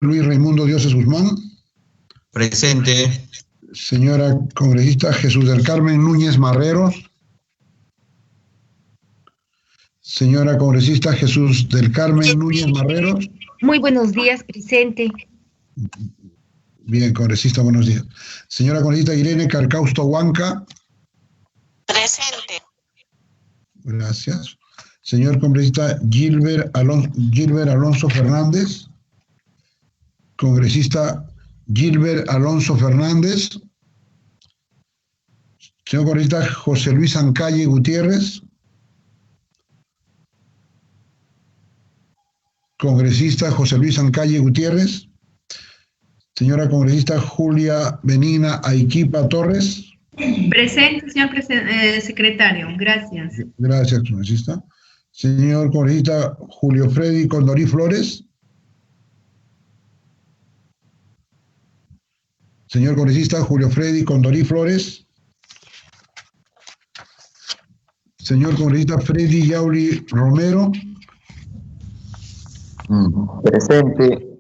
Luis Raimundo Dioses Guzmán. Presente. Señora congresista Jesús del Carmen Núñez Marreros. Señora congresista Jesús del Carmen Núñez Marreros. Muy buenos días, presente. Bien, congresista, buenos días. Señora congresista Irene Carcausto Huanca. Presente. Gracias. Señor congresista Gilbert Alonso Fernández. Congresista Gilbert Alonso Fernández. Señor congresista José Luis Ancalle Gutiérrez. Congresista José Luis Ancalle Gutiérrez. Señora congresista Julia Benigna Aiquipa Torres. Presente, señor secretario. Gracias. Gracias, congresista. Señor congresista Julio Freddy Condorí Flores. Señor congresista Julio Freddy Condorí Flores. Señor congresista Freddy Yauri Romero. Presente.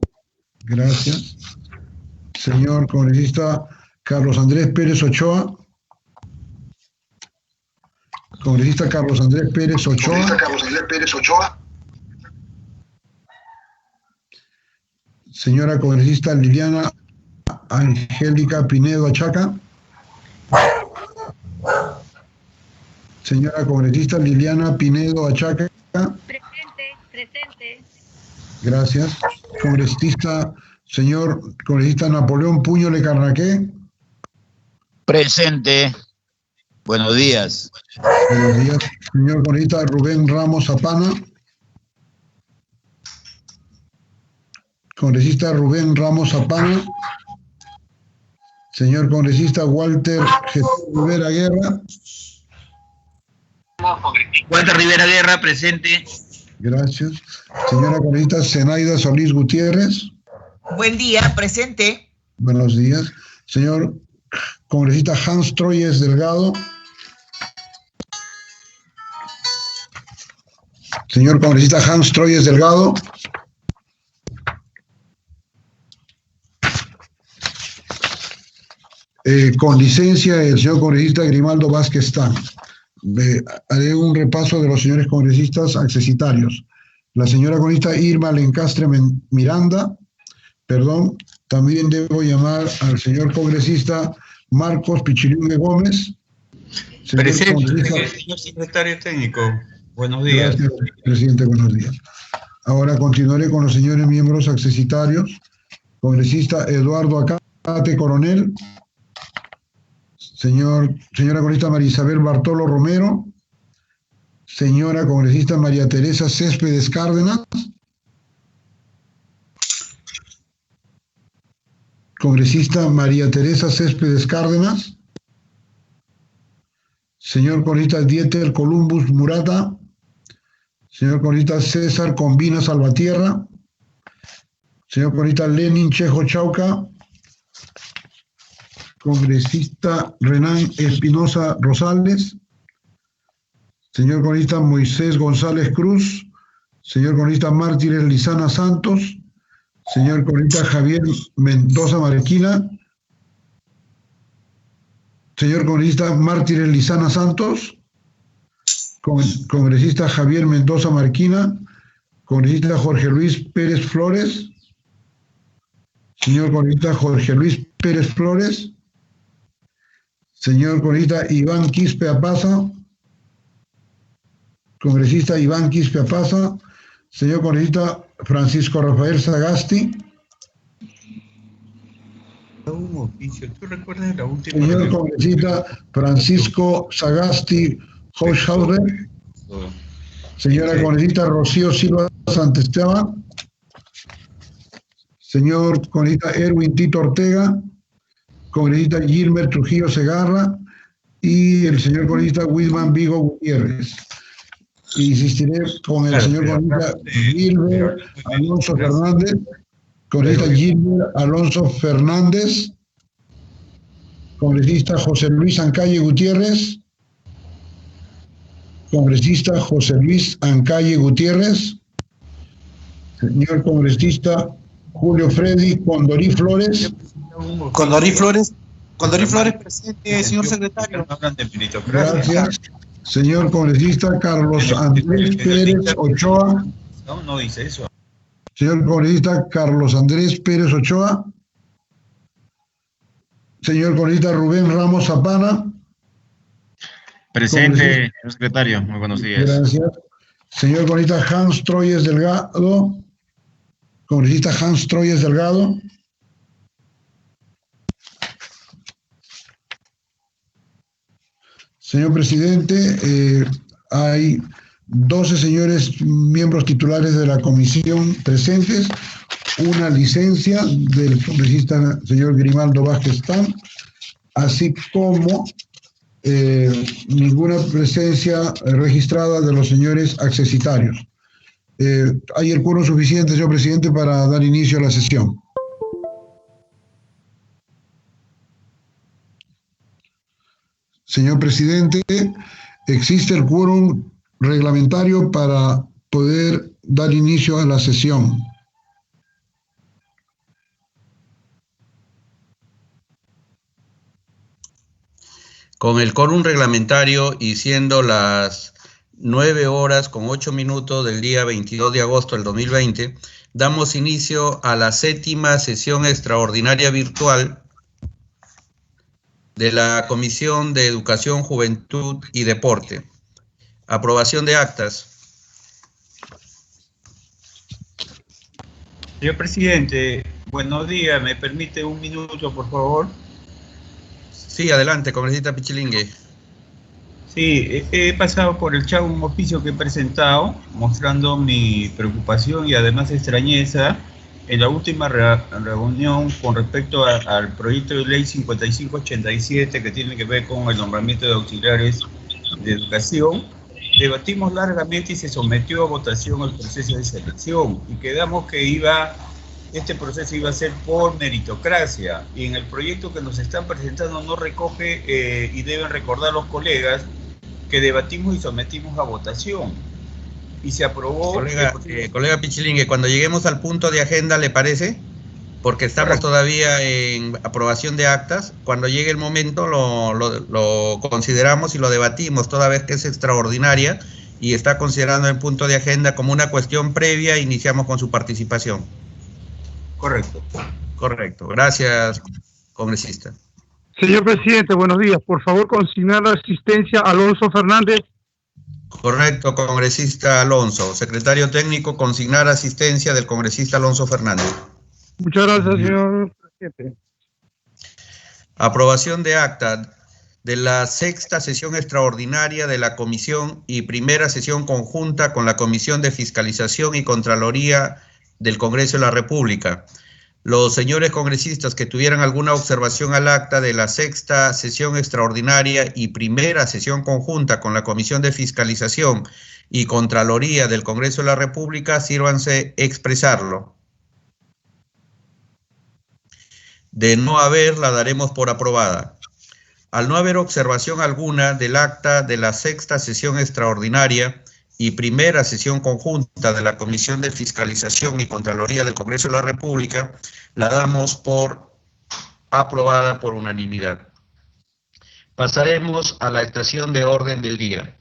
Gracias. Señor congresista Carlos Andrés Pérez Ochoa. Congresista Carlos Andrés Pérez Ochoa. Señora congresista Liliana Angélica Pinedo Achaca. Señora congresista Liliana Pinedo Achaca. Presente. Gracias. Señor congresista Napoleón Puño Lecarnaqué. Presente. Buenos días. Buenos días. Señor congresista Rubén Ramos Zapana. Congresista Rubén Ramos Zapana. Señor congresista Walter Jesús Rivera Guerra. Walter Rivera Guerra, presente. Gracias. Señora congresista Zenaida Solís Gutiérrez. Buen día, presente. Buenos días. Señor congresista Hans Troyes Delgado. Señor congresista Hans Troyes Delgado. Con licencia, el señor congresista Grimaldo Vázquez Tan. Haré un repaso de los señores congresistas accesitarios. La señora congresista Irma Lencastre Miranda, también debo llamar al señor congresista Marcos Pichilungue Gómez. Presente, señor secretario técnico. Buenos días. Gracias, presidente, buenos días. Ahora continuaré con los señores miembros accesitarios. Congresista Eduardo Acate Coronel. Señora congresista María Isabel Bartolo Romero. Señora congresista María Teresa Céspedes Cárdenas. Congresista María Teresa Céspedes Cárdenas. Señor congresista Dieter Columbus Murata. Señor congresista César Combina Salvatierra. Señor congresista Lenin Chejo Chauca. Congresista Renán Espinosa Rosales. Señor congresista Moisés González Cruz. Señor congresista Mártires Lizana Santos. Señor congresista Javier Mendoza Marquina. Señor congresista Mártires Lizana Santos. Congresista Javier Mendoza Marquina. Congresista Jorge Luis Pérez Flores. Señor congresista Jorge Luis Pérez Flores. Señor congresista Iván Quispe Apaza. Congresista Iván Quispe Apaza. Señor congresista Francisco Rafael Sagasti. ¿Tú recuerdas la última? Señor congresista Francisco Sagasti Hochhauser. Señora congresista Rocío Silva Santesteban. Señor congresista Erwin Tito Ortega. Congresista Gilmer Trujillo Segarra y el señor congresista Wilman Vigo Gutiérrez. Insistiré con el señor congresista Gilbert Alonso Fernández. Congresista Gilbert Alonso Fernández. Congresista José Luis Ancalle Gutiérrez. Congresista José Luis Ancalle Gutiérrez. Señor congresista Julio Freddy Condorí Flores. Condorí Flores presente, señor secretario. Gracias. Señor congresista Carlos Andrés Pérez Ochoa. No dice eso. Señor congresista Carlos Andrés Pérez Ochoa. Señor congresista Rubén Ramos Zapana. Presente, señor secretario. Muy buenos días. Gracias. Señor congresista Hans Troyes Delgado. Congresista Hans Troyes Delgado. Señor presidente, hay 12 señores miembros titulares de la comisión presentes, una licencia del congresista señor Grimaldo Vázquez Tan, así como ninguna presencia registrada de los señores accesitarios. Hay el quórum suficiente, señor presidente, para dar inicio a la sesión. Señor presidente, existe el quórum reglamentario para poder dar inicio a la sesión. Con el quórum reglamentario y siendo las 9:08 del día 22 de agosto del 2020, damos inicio a la 7ª sesión extraordinaria virtual de la Comisión de Educación, Juventud y Deporte. Aprobación de actas. Señor presidente, buenos días. ¿Me permite un minuto, por favor? Sí, adelante, congresista Pichilingue. Sí, he pasado por el chat un oficio que he presentado mostrando mi preocupación y además extrañeza en la última reunión con respecto al proyecto de ley 5587 que tiene que ver con el nombramiento de auxiliares de educación. Debatimos largamente y se sometió a votación el proceso de selección y quedamos que este proceso iba a ser por meritocracia, y en el proyecto que nos están presentando no recoge, y deben recordar los colegas, que debatimos y sometimos a votación y se aprobó. Colega Pichilingue, cuando lleguemos al punto de agenda, ¿le parece? Porque estamos todavía en aprobación de actas. Cuando llegue el momento lo consideramos y lo debatimos, toda vez que es extraordinaria y está considerando el punto de agenda como una cuestión previa, iniciamos con su participación. Correcto. Correcto. Gracias, congresista. Señor presidente, buenos días. Por favor, consignar la asistencia a Alonso Fernández. Correcto, congresista Alonso. Secretario técnico, consignar asistencia del congresista Alonso Fernández. Muchas gracias, señor presidente. Aprobación de acta de la 6ª sesión extraordinaria de la Comisión y primera sesión conjunta con la Comisión de Fiscalización y Contraloría del Congreso de la República. Los señores congresistas que tuvieran alguna observación al acta de la 6ª sesión extraordinaria y primera sesión conjunta con la Comisión de Fiscalización y Contraloría del Congreso de la República, sírvanse expresarlo. De no haber, la daremos por aprobada. Al no haber observación alguna del acta de la 6ª sesión extraordinaria y primera sesión conjunta de la Comisión de Fiscalización y Contraloría del Congreso de la República, la damos por aprobada por unanimidad. Pasaremos a la estación de orden del día.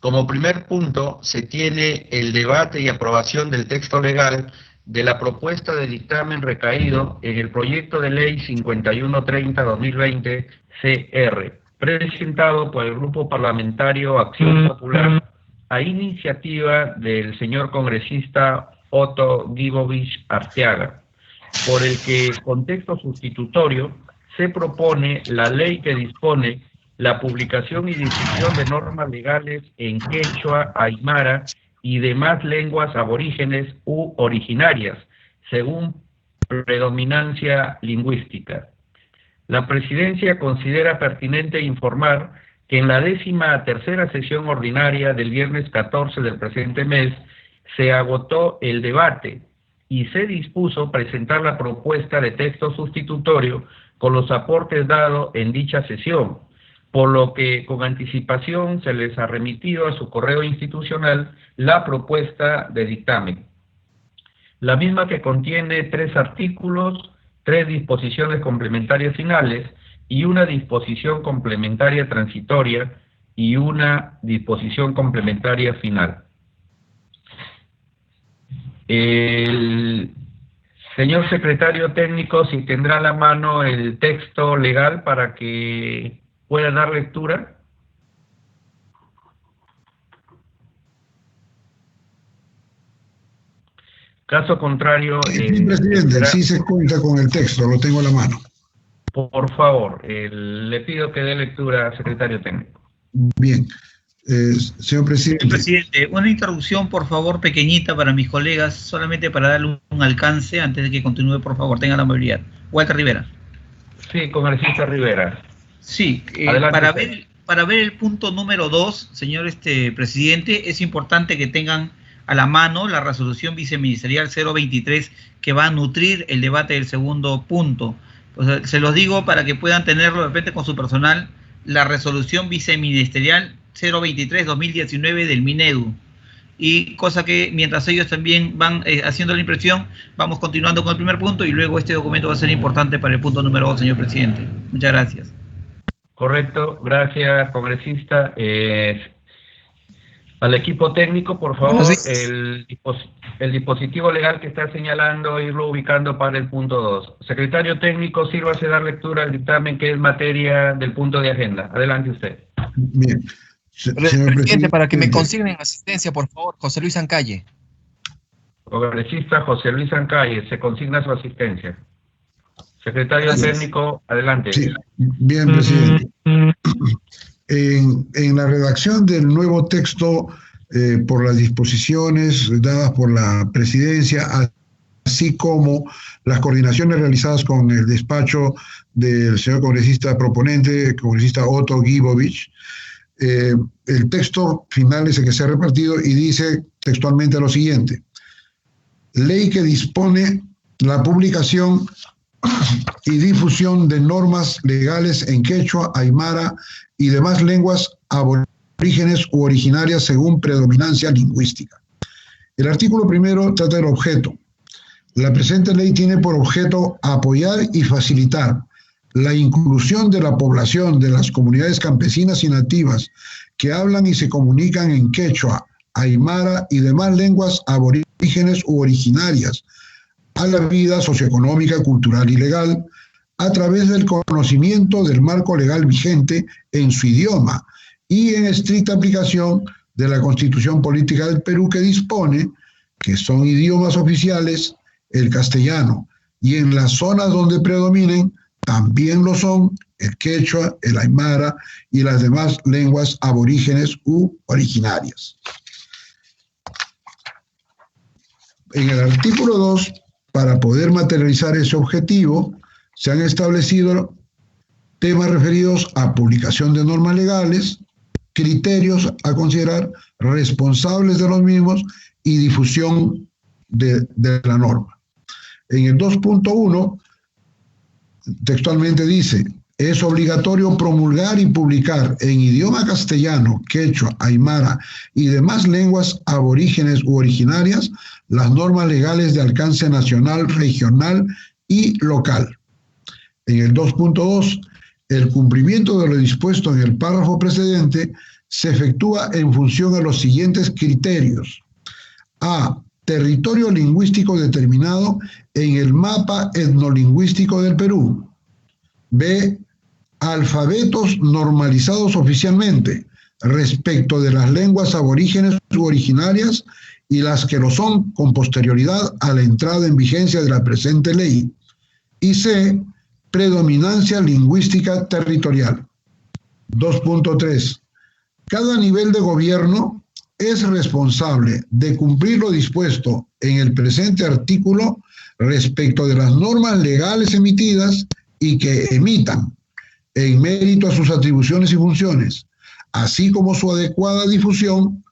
Como primer punto, se tiene el debate y aprobación del texto legal de la propuesta de dictamen recaído en el proyecto de ley 5130-2020 CR, presentado por el Grupo Parlamentario Acción Popular, a iniciativa del señor congresista Otto Gibovich Arteaga, por el que, con texto sustitutorio, se propone la ley que dispone la publicación y difusión de normas legales en quechua, aymara y demás lenguas aborígenes u originarias, según predominancia lingüística. La Presidencia considera pertinente informar que en la 13ª sesión ordinaria del viernes 14 del presente mes se agotó el debate y se dispuso presentar la propuesta de texto sustitutorio con los aportes dados en dicha sesión, por lo que con anticipación se les ha remitido a su correo institucional la propuesta de dictamen. la misma que contiene 3 artículos, 3 disposiciones complementarias finales y una disposición complementaria transitoria y una disposición complementaria final. El señor secretario técnico, si tendrá a la mano el texto legal para que pueda dar lectura. Caso contrario... Sí, presidente, sí se cuenta con el texto, lo tengo a la mano. Por favor, le pido que dé lectura, secretario técnico. Bien. Señor presidente. Señor presidente, una introducción, por favor, pequeñita para mis colegas, solamente para darle un alcance antes de que continúe, por favor, tenga la amabilidad. Walter Rivera. Sí, congresista Rivera. Sí, para ver el punto número 2, señor presidente, es importante que tengan a la mano la resolución viceministerial 023 que va a nutrir el debate del segundo punto. Pues, se los digo para que puedan tenerlo de repente con su personal, la resolución viceministerial 023-2019 del Minedu. Y cosa que mientras ellos también van haciendo la impresión, vamos continuando con el primer punto y luego este documento va a ser importante para el punto número 2, señor presidente. Muchas gracias. Correcto, gracias, congresista. Al equipo técnico, por favor, el dispositivo legal que está señalando, irlo ubicando para el punto 2. Secretario técnico, sírvase dar lectura al dictamen que es materia del punto de agenda. Adelante usted. Bien. Señor presidente, para que me consignen asistencia, por favor, José Luis Ancalle. Congresista José Luis Ancalle, se consigna su asistencia. Secretario técnico, adelante. Sí, bien, presidente. En la redacción del nuevo texto, por las disposiciones dadas por la presidencia, así como las coordinaciones realizadas con el despacho del señor congresista proponente, congresista Otto Gibovich, el texto final es el que se ha repartido y dice textualmente lo siguiente: ley que dispone la publicación y difusión de normas legales en quechua, aymara y demás lenguas aborígenes u originarias según predominancia lingüística. El artículo primero trata del objeto. La presente ley tiene por objeto apoyar y facilitar la inclusión de la población de las comunidades campesinas y nativas que hablan y se comunican en quechua, aymara y demás lenguas aborígenes u originarias a la vida socioeconómica, cultural y legal a través del conocimiento del marco legal vigente en su idioma y en estricta aplicación de la Constitución Política del Perú, que dispone que son idiomas oficiales el castellano y en las zonas donde predominen también lo son el quechua, el aymara y las demás lenguas aborígenes u originarias. En el artículo 2, para poder materializar ese objetivo, se han establecido temas referidos a publicación de normas legales, criterios a considerar, responsables de los mismos y difusión de la norma. En el 2.1, textualmente dice: es obligatorio promulgar y publicar en idioma castellano, quechua, aymara y demás lenguas aborígenes u originarias las normas legales de alcance nacional, regional y local. En el 2.2, el cumplimiento de lo dispuesto en el párrafo precedente se efectúa en función a los siguientes criterios. A. Territorio lingüístico determinado en el mapa etnolingüístico del Perú. B. Alfabetos normalizados oficialmente respecto de las lenguas aborígenes u originarias y las que lo son con posterioridad a la entrada en vigencia de la presente ley. Y C. Predominancia lingüística territorial. 2.3. Cada nivel de gobierno es responsable de cumplir lo dispuesto en el presente artículo respecto de las normas legales emitidas y que emitan en mérito a sus atribuciones y funciones, así como su adecuada difusión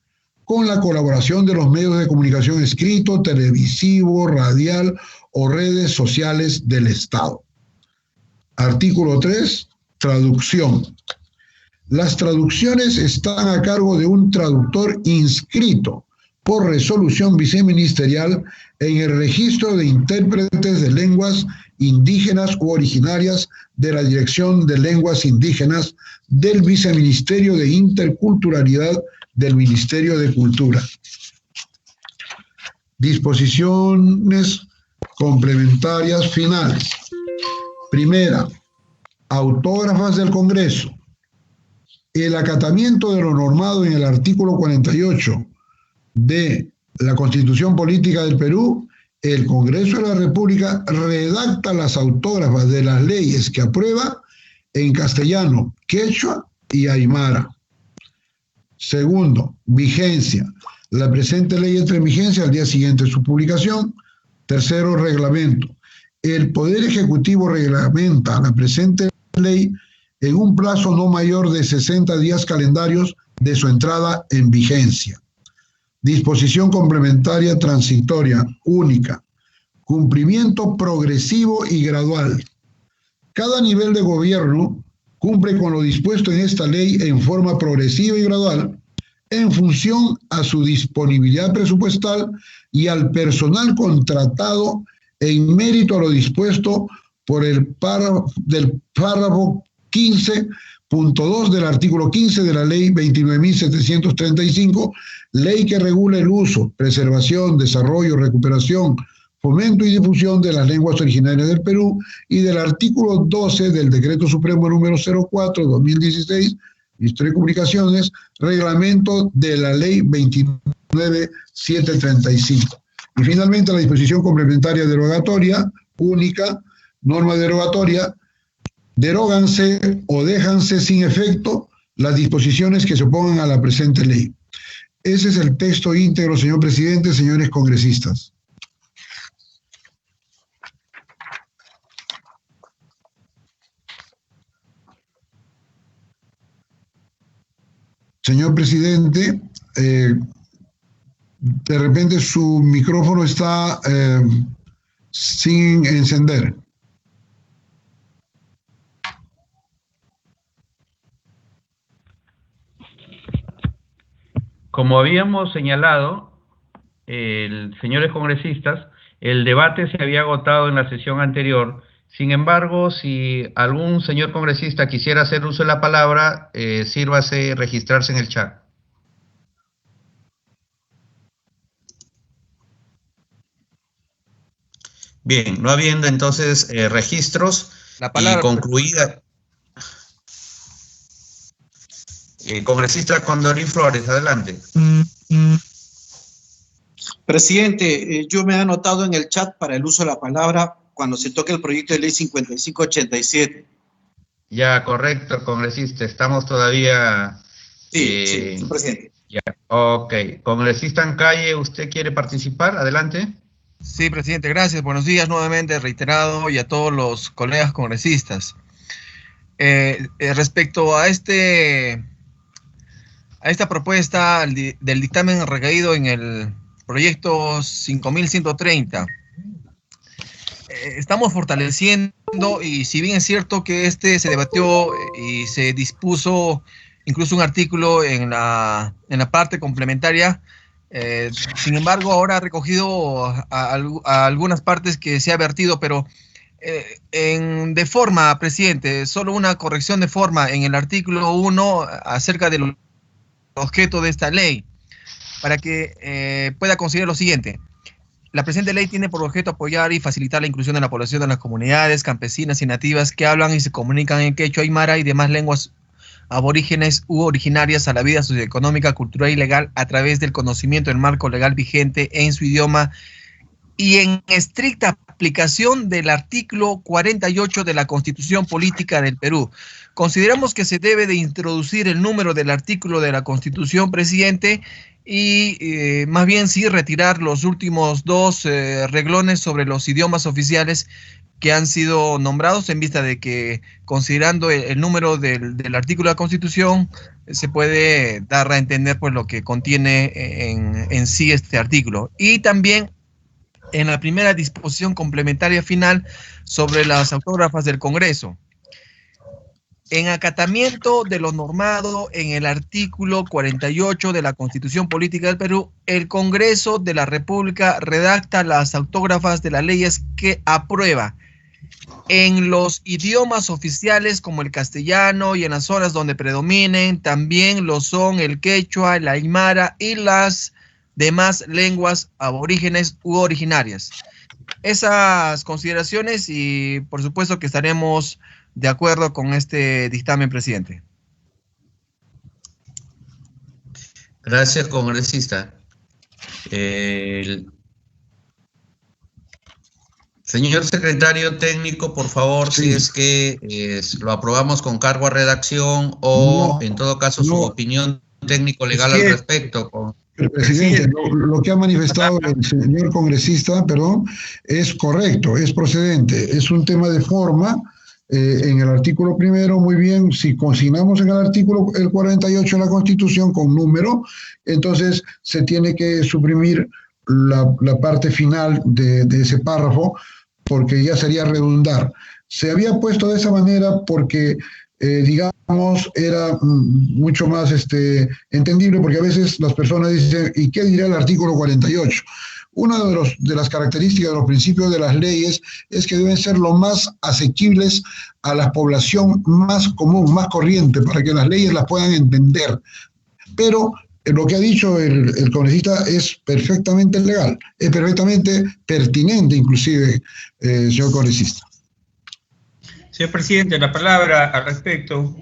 con la colaboración de los medios de comunicación escrito, televisivo, radial o redes sociales del Estado. Artículo 3. Traducción. Las traducciones están a cargo de un traductor inscrito por resolución viceministerial en el registro de intérpretes de lenguas indígenas u originarias de la Dirección de Lenguas Indígenas del Viceministerio de Interculturalidad del Ministerio de Cultura. Disposiciones complementarias finales. Primera, autógrafas del Congreso. El acatamiento de lo normado en el artículo 48 de la Constitución Política del Perú, el Congreso de la República redacta las autógrafas de las leyes que aprueba en castellano, quechua y aymara. Segundo, vigencia. La presente ley entra en vigencia al día siguiente de su publicación. Tercero, reglamento. El Poder Ejecutivo reglamenta la presente ley en un plazo no mayor de 60 días calendarios de su entrada en vigencia. Disposición complementaria transitoria única. Cumplimiento progresivo y gradual. Cada nivel de gobierno cumple con lo dispuesto en esta ley en forma progresiva y gradual en función a su disponibilidad presupuestal y al personal contratado en mérito a lo dispuesto por el párrafo 15.2 del artículo 15 de la Ley 29.735, ley que regula el uso, preservación, desarrollo, recuperación, fomento y difusión de las lenguas originarias del Perú, y del artículo 12 del Decreto Supremo número 04/2016, Ministerio de Comunicaciones, reglamento de la Ley 29.735. Y finalmente la disposición complementaria derogatoria única, norma derogatoria, deróganse o déjanse sin efecto las disposiciones que se opongan a la presente ley. Ese es el texto íntegro, señor presidente, señores congresistas. Señor presidente, de repente su micrófono está sin encender. Como habíamos señalado, señores congresistas, el debate se había agotado en la sesión anterior. Sin embargo, si algún señor congresista quisiera hacer uso de la palabra, sírvase registrarse en el chat. Bien, no habiendo entonces registros la palabra, y concluida. Congresista Condorín Flores, adelante. Presidente, yo me he anotado en el chat para el uso de la palabra cuando se toque el proyecto de ley 5587. Ya, correcto, congresista. Estamos todavía... Sí, presidente. Ya, ok. Congresista Ancalle, ¿usted quiere participar? Adelante. Sí, presidente, gracias. Buenos días nuevamente, reiterado, y a todos los colegas congresistas. Respecto a esta propuesta del dictamen recaído en el proyecto 5130, estamos fortaleciendo, y si bien es cierto que se debatió y se dispuso incluso un artículo en la parte complementaria, sin embargo ahora ha recogido a algunas partes que se ha vertido, pero de forma, presidente, solo una corrección de forma en el artículo 1 acerca del objeto de esta ley, para que pueda considerar lo siguiente. La presente ley tiene por objeto apoyar y facilitar la inclusión de la población de las comunidades campesinas y nativas que hablan y se comunican en quechua, aymara y demás lenguas aborígenes u originarias a la vida socioeconómica, cultural y legal a través del conocimiento del marco legal vigente en su idioma y en estricta aplicación del artículo 48 de la Constitución Política del Perú. Consideramos que se debe de introducir el número del artículo de la Constitución, presidente, y más bien sí retirar los últimos dos renglones sobre los idiomas oficiales que han sido nombrados, en vista de que, considerando el número del artículo de la Constitución, se puede dar a entender pues lo que contiene en sí este artículo. Y también en la primera disposición complementaria final sobre las autógrafas del Congreso. En acatamiento de lo normado en el artículo 48 de la Constitución Política del Perú, el Congreso de la República redacta las autógrafas de las leyes que aprueba en los idiomas oficiales como el castellano y en las zonas donde predominen también lo son el quechua, el aymara y las demás lenguas aborígenes u originarias. Esas consideraciones y por supuesto que estaremos de acuerdo con este dictamen, presidente. Gracias, congresista. Señor secretario técnico, por favor, sí. Si es que lo aprobamos con cargo a redacción o, no, en todo caso, su opinión técnico-legal al respecto. Presidente, lo que ha manifestado el señor congresista, es correcto, es procedente. Es un tema de forma. En el artículo primero, muy bien, si consignamos en el artículo el 48 de la Constitución con número, entonces se tiene que suprimir la parte final de ese párrafo, porque ya sería redundar. Se había puesto de esa manera porque, digamos, era mucho más entendible, porque a veces las personas dicen, ¿y qué dirá el artículo 48? Una de las características de los principios de las leyes es que deben ser lo más asequibles a la población más común, más corriente, para que las leyes las puedan entender. Pero lo que ha dicho el congresista es perfectamente legal, es perfectamente pertinente inclusive, señor congresista. Señor presidente, la palabra al respecto.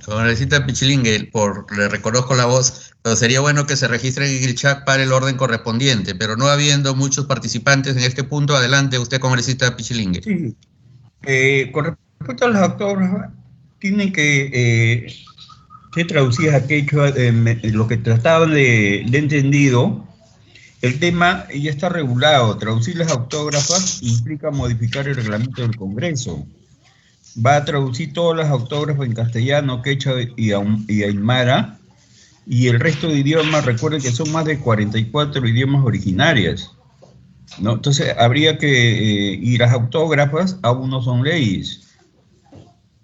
Congresista Pichilingue, le reconozco la voz, pero sería bueno que se registre en el chat para el orden correspondiente, pero no habiendo muchos participantes en este punto, adelante usted, congresista Pichilingue. Sí, con respecto a las autógrafas, tienen que ser traducidas a quechua, lo que trataban de entendido, el tema ya está regulado. Traducir las autógrafas implica modificar el reglamento del Congreso. Va a traducir todas las autógrafas en castellano, quechua y aymara, y el resto de idiomas, recuerden que son más de 44 idiomas originarios, ¿no? Entonces habría que, y las autógrafas aún no son leyes.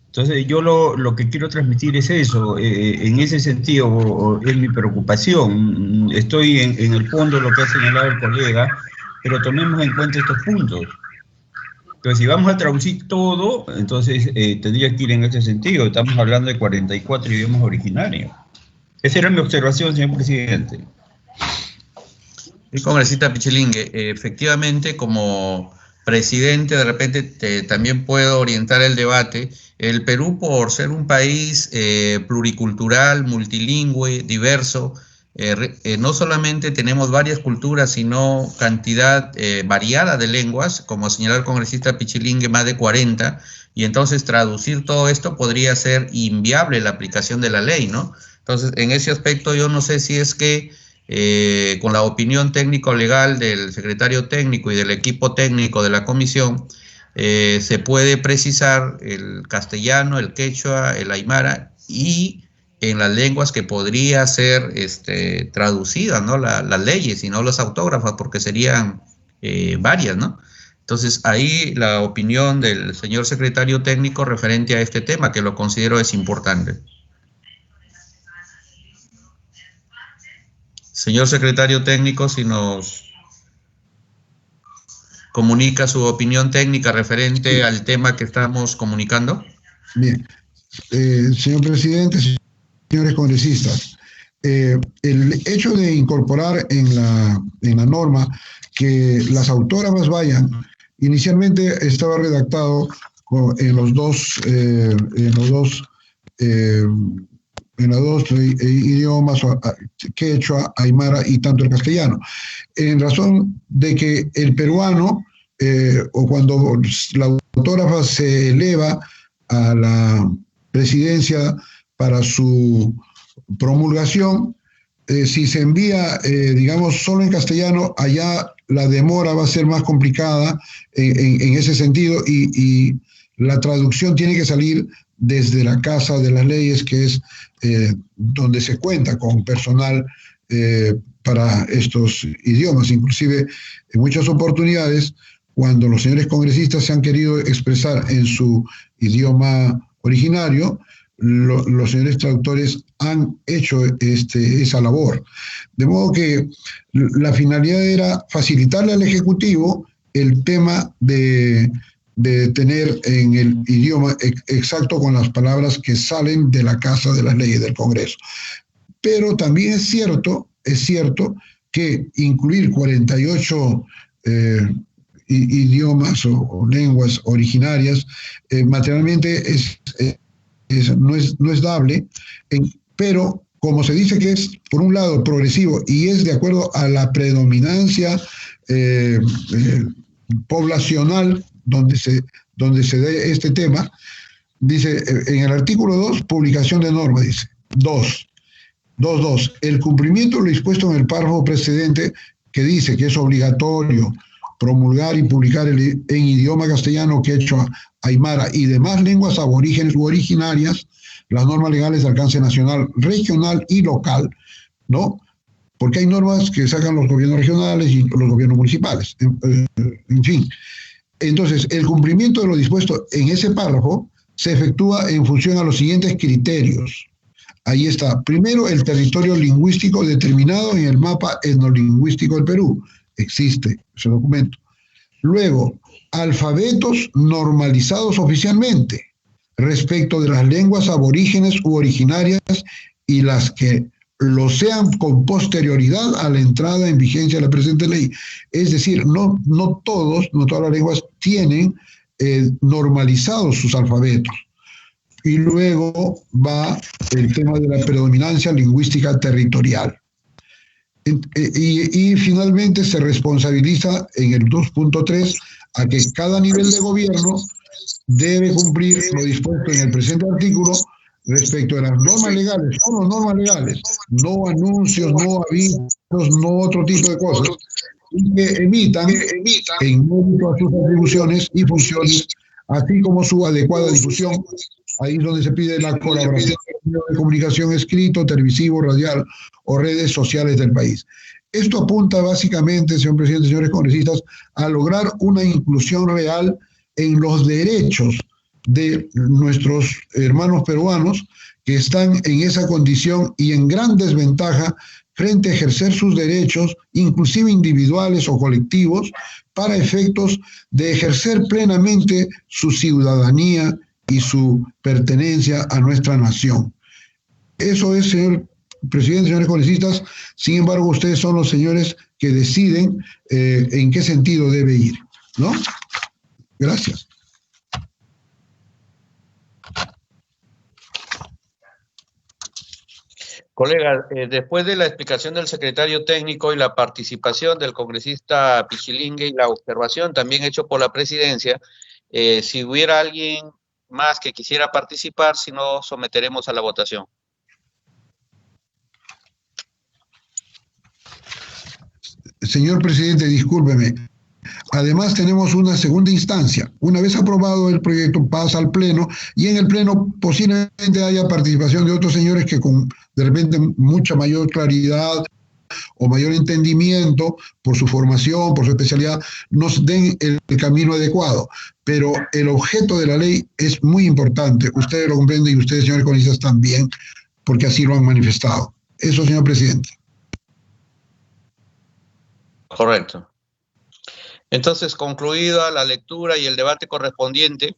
Entonces yo lo que quiero transmitir es eso, en ese sentido es mi preocupación. Estoy en el fondo de lo que ha señalado el colega, pero tomemos en cuenta estos puntos. Entonces, si vamos a traducir todo, entonces tendría que ir en ese sentido. Estamos hablando de 44 idiomas originarios. Esa era mi observación, señor presidente. Sí, congresista Pichilingue, efectivamente, como presidente, de repente también puedo orientar el debate. El Perú, por ser un país pluricultural, multilingüe, diverso, no solamente tenemos varias culturas, sino cantidad variada de lenguas, como señaló el congresista Pichilingue, más de 40, y entonces traducir todo esto podría ser inviable la aplicación de la ley, ¿no? Entonces, en ese aspecto yo no sé si es que con la opinión técnico-legal del secretario técnico y del equipo técnico de la comisión, se puede precisar el castellano, el quechua, el aymara y en las lenguas que podría ser traducidas, ¿no? Las leyes y no las autógrafas, porque serían varias, ¿no? Entonces, ahí la opinión del señor secretario técnico referente a este tema, que lo considero es importante. Señor secretario técnico, si nos comunica su opinión técnica referente al tema que estamos comunicando. Bien. Señor presidente, señores congresistas, el hecho de incorporar en la norma que las autógrafas vayan, inicialmente estaba redactado en los dos idiomas, quechua, aymara y tanto el castellano, en razón de que el peruano, o cuando la autógrafa se eleva a la presidencia para su promulgación, si se envía, digamos, solo en castellano, allá la demora va a ser más complicada en ese sentido, y la traducción tiene que salir desde la Casa de las Leyes, que es donde se cuenta con personal para estos idiomas. Inclusive, en muchas oportunidades, cuando los señores congresistas se han querido expresar en su idioma originario, los señores traductores han hecho esa labor. De modo que la finalidad era facilitarle al Ejecutivo el tema de tener en el idioma exacto con las palabras que salen de la Casa de las Leyes del Congreso. Pero también es cierto que incluir 48 idiomas o lenguas originarias materialmente no es dable, pero como se dice que es, por un lado, progresivo y es de acuerdo a la predominancia poblacional donde se dé este tema, dice en el artículo 2, publicación de norma, dice 2.2. El cumplimiento de lo dispuesto en el párrafo precedente, que dice que es obligatorio promulgar y publicar en idioma castellano, quechua, aymara y demás lenguas aborígenes u originarias las normas legales de alcance nacional, regional y local, ¿no? Porque hay normas que sacan los gobiernos regionales y los gobiernos municipales, en fin. Entonces, el cumplimiento de lo dispuesto en ese párrafo se efectúa en función a los siguientes criterios. Ahí está. Primero, el territorio lingüístico determinado en el mapa etnolingüístico del Perú. Existe ese documento. Luego, alfabetos normalizados oficialmente respecto de las lenguas aborígenes u originarias y las que lo sean con posterioridad a la entrada en vigencia de la presente ley. Es decir, no todas las lenguas tienen normalizados sus alfabetos. Y luego va el tema de la predominancia lingüística territorial. Y finalmente se responsabiliza en el 2.3 a que cada nivel de gobierno debe cumplir lo dispuesto en el presente artículo respecto de las normas legales, solo normas legales, no anuncios, no avisos, no otro tipo de cosas, y que emitan en mérito a sus atribuciones y funciones, así como su adecuada difusión. Ahí es donde se pide la colaboración de comunicación escrito, televisivo, radial o redes sociales del país. Esto apunta básicamente, señor presidente, señores congresistas, a lograr una inclusión real en los derechos de nuestros hermanos peruanos que están en esa condición y en gran desventaja frente a ejercer sus derechos, inclusive individuales o colectivos, para efectos de ejercer plenamente su ciudadanía y su pertenencia a nuestra nación. Eso es, señor presidente, señores congresistas. Sin embargo, ustedes son los señores que deciden en qué sentido debe ir, ¿no? Gracias. Colega, después de la explicación del secretario técnico y la participación del congresista Pichilingue y la observación también hecho por la presidencia, si hubiera alguien más que quisiera participar, si no, someteremos a la votación. Señor presidente, discúlpeme. Además, tenemos una segunda instancia. Una vez aprobado el proyecto, pasa al Pleno, y en el Pleno posiblemente haya participación de otros señores que con, de repente, mucha mayor claridad o mayor entendimiento por su formación, por su especialidad, nos den el camino adecuado. Pero el objeto de la ley es muy importante. Ustedes lo comprenden y ustedes, señores congresistas, también, porque así lo han manifestado. Eso, señor presidente. Correcto. Entonces, concluida la lectura y el debate correspondiente,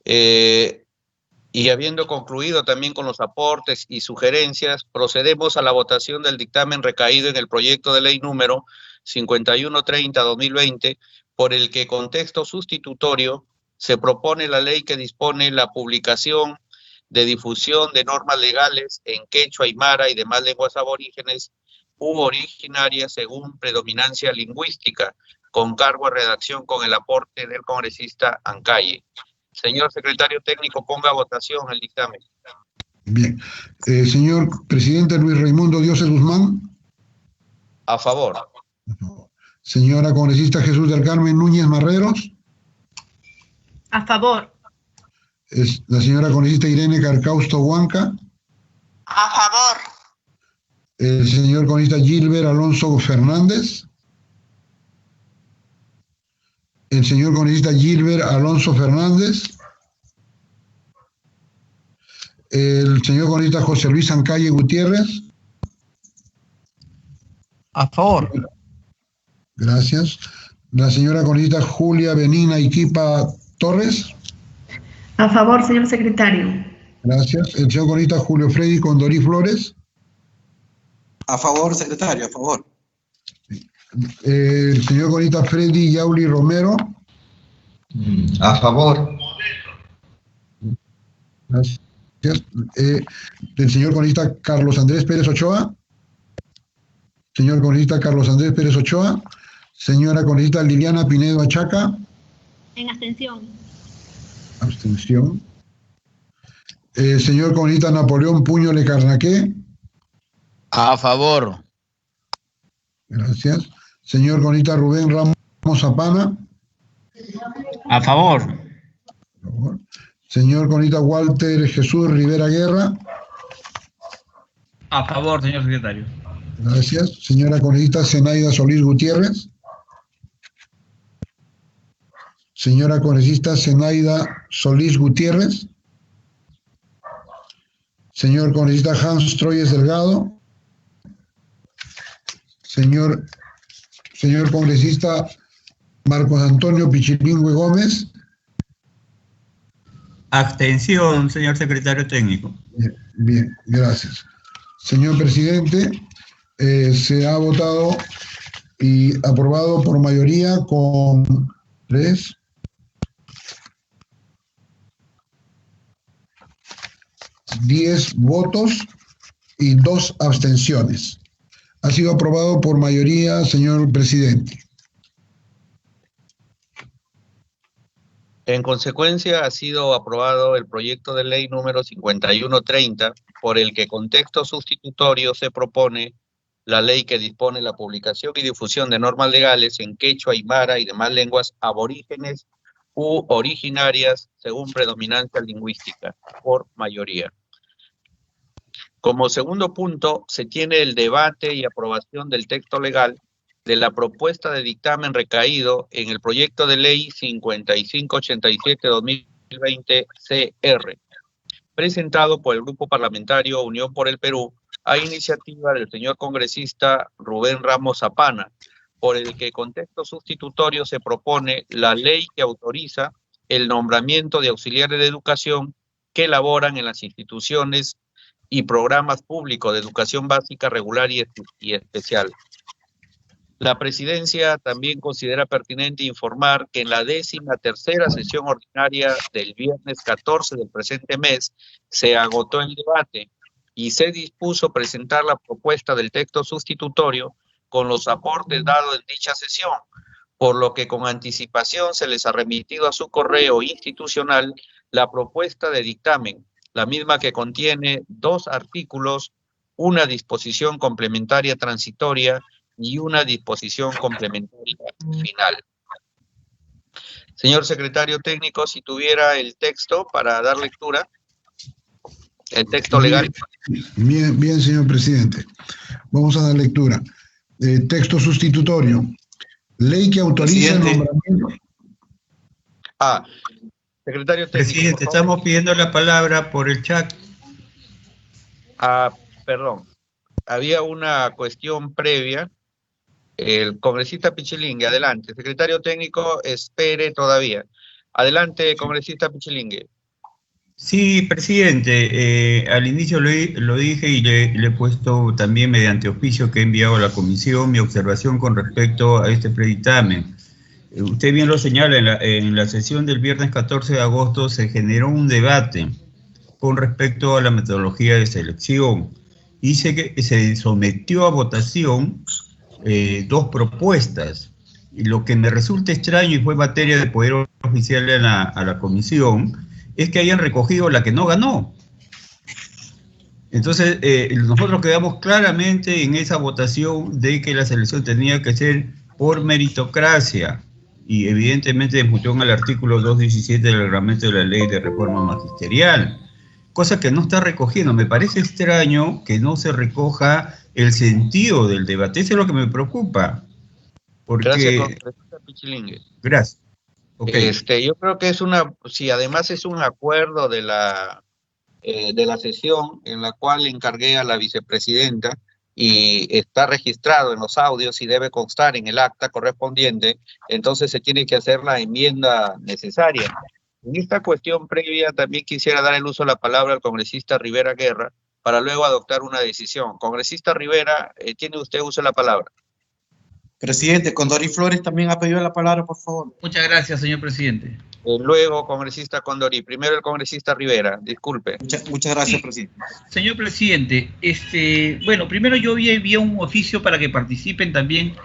y habiendo concluido también con los aportes y sugerencias, procedemos a la votación del dictamen recaído en el proyecto de ley número 5130-2020, por el que con texto sustitutorio se propone la ley que dispone la publicación de difusión de normas legales en quechua, aymara y demás lenguas aborígenes u originarias según predominancia lingüística, con cargo a redacción con el aporte del congresista Ancalle. Señor secretario técnico, ponga a votación el dictamen. Bien. Señor presidente Luis Raimundo Dioses Guzmán. A favor. Señora congresista Jesús del Carmen Núñez Marreros. A favor. La señora congresista Irene Carcausto Huanca. A favor. El señor congresista Gilbert Alonso Fernández. el señor congresista Gilbert Alonso Fernández, el señor congresista José Luis Ancalle Gutiérrez. A favor. Gracias. La señora congresista Julia Benina Iquipa Torres. A favor, señor secretario. Gracias. El señor congresista Julio Freddy Condorí Flores. A favor, secretario, a favor. El señor congresista Freddy Yauli Romero. A favor. Gracias. El señor congresista Carlos Andrés Pérez Ochoa. Señor congresista Carlos Andrés Pérez Ochoa. Señora congresista Liliana Pinedo Achaca. En abstención. Abstención. Señor congresista Napoleón Puño Lecarnaqué. A favor. Gracias. Señor congresista Rubén Ramos Zapana. A favor. Por favor. Señor congresista Walter Jesús Rivera Guerra. A favor, señor secretario. Gracias. Señora congresista Zenaida Solís Gutiérrez. Señora congresista Zenaida Solís Gutiérrez. Señor congresista Hans Troyes Delgado. Señor congresista Marcos Antonio Pichilingüe Gómez. Abstención, señor secretario técnico. Bien, gracias. Señor presidente, se ha votado y aprobado por mayoría con 10 votos y 2 abstenciones. Ha sido aprobado por mayoría, señor presidente. En consecuencia, ha sido aprobado el proyecto de ley número 5130, por el que con texto sustitutorio se propone la ley que dispone la publicación y difusión de normas legales en quechua, aymara y demás lenguas aborígenes u originarias según predominancia lingüística, por mayoría. Como segundo punto, se tiene el debate y aprobación del texto legal de la propuesta de dictamen recaído en el proyecto de ley 5587-2020-CR, presentado por el Grupo Parlamentario Unión por el Perú, a iniciativa del señor congresista Rubén Ramos Zapana, por el que con texto sustitutorio se propone la ley que autoriza el nombramiento de auxiliares de educación que laboran en las instituciones y programas públicos de educación básica, regular y especial. La presidencia también considera pertinente informar que en la 13ª sesión ordinaria del viernes 14 del presente mes se agotó el debate y se dispuso presentar la propuesta del texto sustitutorio con los aportes dados en dicha sesión, por lo que con anticipación se les ha remitido a su correo institucional la propuesta de dictamen, la misma que contiene 2 artículos, una disposición complementaria transitoria y una disposición complementaria final. Señor secretario técnico, si tuviera el texto para dar lectura, el texto legal. Bien, señor presidente. Vamos a dar lectura. Texto sustitutorio. Ley que autoriza el nombramiento. Secretario técnico. Presidente, estamos pidiendo la palabra por el chat. Perdón. Había una cuestión previa. El congresista Pichilingue, adelante. Secretario técnico, espere todavía. Adelante, congresista Pichilingue. Sí, presidente, al inicio lo dije y le he puesto también mediante oficio que he enviado a la comisión mi observación con respecto a este predictamen. Usted bien lo señala, en la sesión del viernes 14 de agosto se generó un debate con respecto a la metodología de selección y se sometió a votación 2 propuestas. Y lo que me resulta extraño y fue materia de poder oficial a la comisión es que hayan recogido la que no ganó. Entonces, nosotros quedamos claramente en esa votación de que la selección tenía que ser por meritocracia y evidentemente en función al artículo 217 del reglamento de la ley de reforma magisterial, cosa que no está recogiendo. Me parece extraño que no se recoja el sentido del debate. Eso es lo que me preocupa. Porque... Gracias, congresista Pichilingue. Gracias. Okay. Yo creo que si además es un acuerdo de la sesión en la cual encargué a la vicepresidenta y está registrado en los audios y debe constar en el acta correspondiente, entonces se tiene que hacer la enmienda necesaria. En esta cuestión previa también quisiera dar el uso de la palabra al congresista Rivera Guerra para luego adoptar una decisión. Congresista Rivera, tiene usted uso de la palabra. Presidente, Condori Flores también ha pedido la palabra, por favor. Muchas gracias, señor presidente. Luego, congresista Condori. Primero el congresista Rivera, disculpe. Muchas gracias, presidente. Señor presidente, bueno, primero yo envié un oficio para que participen también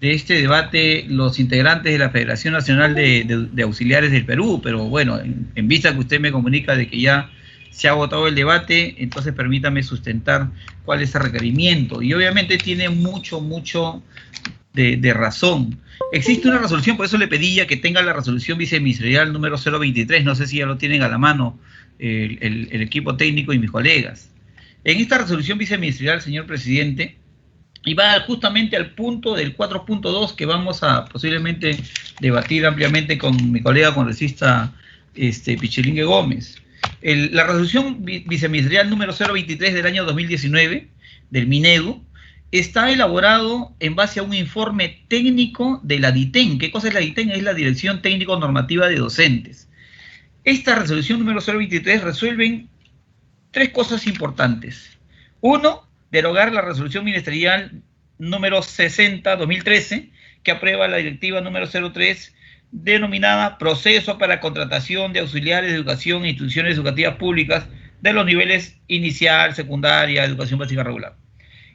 de este debate los integrantes de la Federación Nacional de Auxiliares del Perú, pero bueno, en vista que usted me comunica de que ya se ha agotado el debate, entonces permítame sustentar cuál es el requerimiento. Y obviamente tiene mucho de razón. Existe una resolución, por eso le pedí ya que tenga la resolución viceministerial número 023, no sé si ya lo tienen a la mano el equipo técnico y mis colegas. En esta resolución viceministerial, señor presidente, y va justamente al punto del 4.2 que vamos a posiblemente debatir ampliamente con mi colega congresista Pichilingue Gómez. La resolución viceministerial número 023 del año 2019 del Minedu está elaborado en base a un informe técnico de la DITEN. ¿Qué cosa es la DITEN? Es la Dirección Técnico Normativa de Docentes. Esta resolución número 023 resuelven tres cosas importantes. Uno, derogar la resolución ministerial número 60-2013, que aprueba la directiva número 03, denominada Proceso para la Contratación de Auxiliares de Educación e Instituciones Educativas Públicas de los niveles inicial, secundaria, educación básica regular.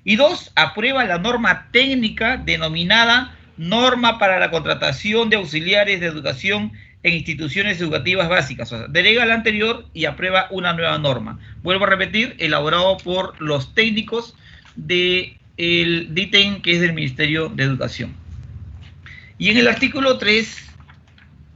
Y dos, aprueba la norma técnica denominada Norma para la Contratación de Auxiliares de Educación en Instituciones Educativas Básicas. O sea, delega la anterior y aprueba una nueva norma. Vuelvo a repetir, elaborado por los técnicos del DITEN, que es del Ministerio de Educación. Y en el artículo 3